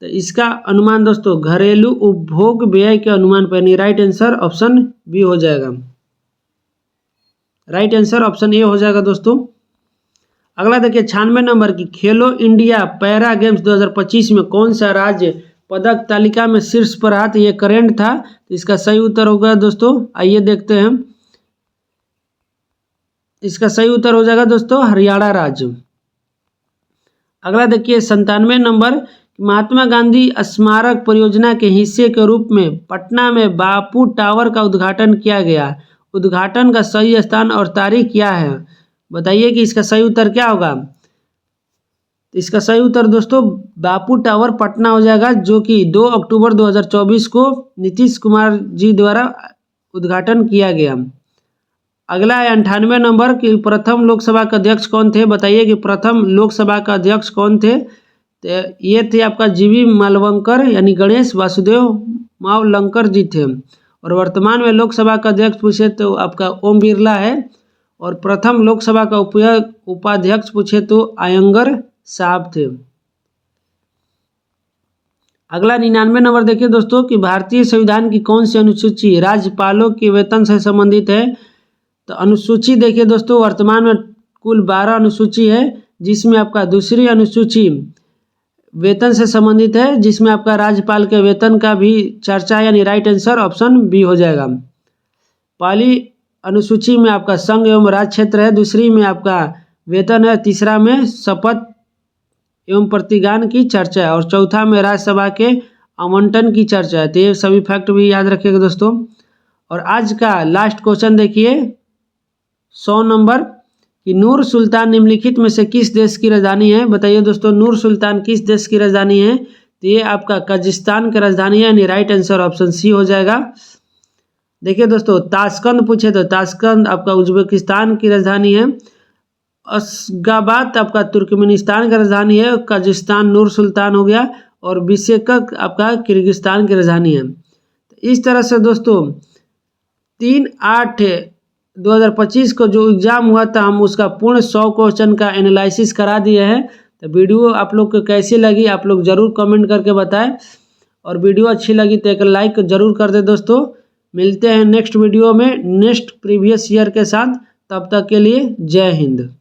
तो इसका अनुमान दोस्तों घरेलू उपभोग व्यय के अनुमान पर, यानी राइट आंसर ऑप्शन बी हो जाएगा। राइट आंसर ऑप्शन ए हो जाएगा दोस्तों। अगला देखिए 96 नंबर की खेलो इंडिया पैरा गेम्स 2025 में कौन सा राज्य पदक तालिका में शीर्ष पर रहा? तो ये करेंट था, तो इसका सही उत्तर होगा दोस्तों, आइए देखते हैं। इसका सही उत्तर हो जाएगा दोस्तों हरियाणा राज्य। अगला देखिए 97 नंबर महात्मा गांधी स्मारक परियोजना के हिस्से के रूप में पटना में बापू टावर का उद्घाटन किया गया। उद्घाटन का सही स्थान और तारीख क्या है? बताइए कि इसका सही उत्तर क्या होगा। इसका सही उत्तर दोस्तों बापू टावर पटना हो जाएगा, जो कि 2 अक्टूबर 2024 को नीतीश कुमार जी द्वारा उद्घाटन किया गया। अगला है 98 नंबर कि प्रथम लोकसभा का अध्यक्ष कौन थे? बताइए कि प्रथम लोकसभा का अध्यक्ष कौन थे? तो ये थे आपका जीवी मालवंकर, यानी गणेश वासुदेव मावलंकर जी थे। और वर्तमान में लोकसभा का अध्यक्ष पूछे तो आपका ओम बिरला है। और प्रथम लोकसभा का उपाध्यक्ष पूछे तो आयंगर साहब थे। अगला 99 नंबर देखिए दोस्तों कि भारतीय संविधान की कौन सी अनुसूची राज्यपालों के वेतन से संबंधित है? तो अनुसूची देखिए दोस्तों वर्तमान में कुल 12 अनुसूची है, जिसमें आपका दूसरी अनुसूची वेतन से संबंधित है, जिसमें आपका राज्यपाल के वेतन का भी चर्चा है, यानी राइट आंसर ऑप्शन बी हो जाएगा। पहली अनुसूची में आपका संघ एवं राज्य क्षेत्र है, दूसरी में आपका वेतन है, तीसरा में शपथ एवं प्रतिज्ञान की चर्चा है, और चौथा में राज्यसभा के आवंटन की चर्चा है। तो ये सभी फैक्ट भी याद रखिएगा दोस्तों। और आज का लास्ट क्वेश्चन देखिए 100 नंबर कि नूर सुल्तान निम्नलिखित में से किस देश की राजधानी है? बताइए दोस्तों नूर सुल्तान किस देश की राजधानी है? तो ये आपका कजाकिस्तान की राजधानी है, यानी राइट आंसर ऑप्शन सी हो जाएगा। देखिए दोस्तों ताशकंद पूछे तो ताशकंद आपका उज्बेकिस्तान की राजधानी है। अशगाबाद आपका तुर्कमेनिस्तान की राजधानी है, कजाकिस्तान नूर सुल्तान हो गया। और बिश्केक आपका किर्गिस्तान की राजधानी है। तो इस तरह से दोस्तों 3/8/2025 को जो एग्ज़ाम हुआ था हम उसका पूर्ण 100 क्वेश्चन का एनालिसिस करा दिए हैं। तो वीडियो आप लोग को कैसी लगी आप लोग ज़रूर कमेंट करके बताएं, और वीडियो अच्छी लगी तो एक लाइक ज़रूर कर दे दोस्तों। मिलते हैं नेक्स्ट वीडियो में नेक्स्ट प्रीवियस ईयर के साथ, तब तक के लिए जय हिंद।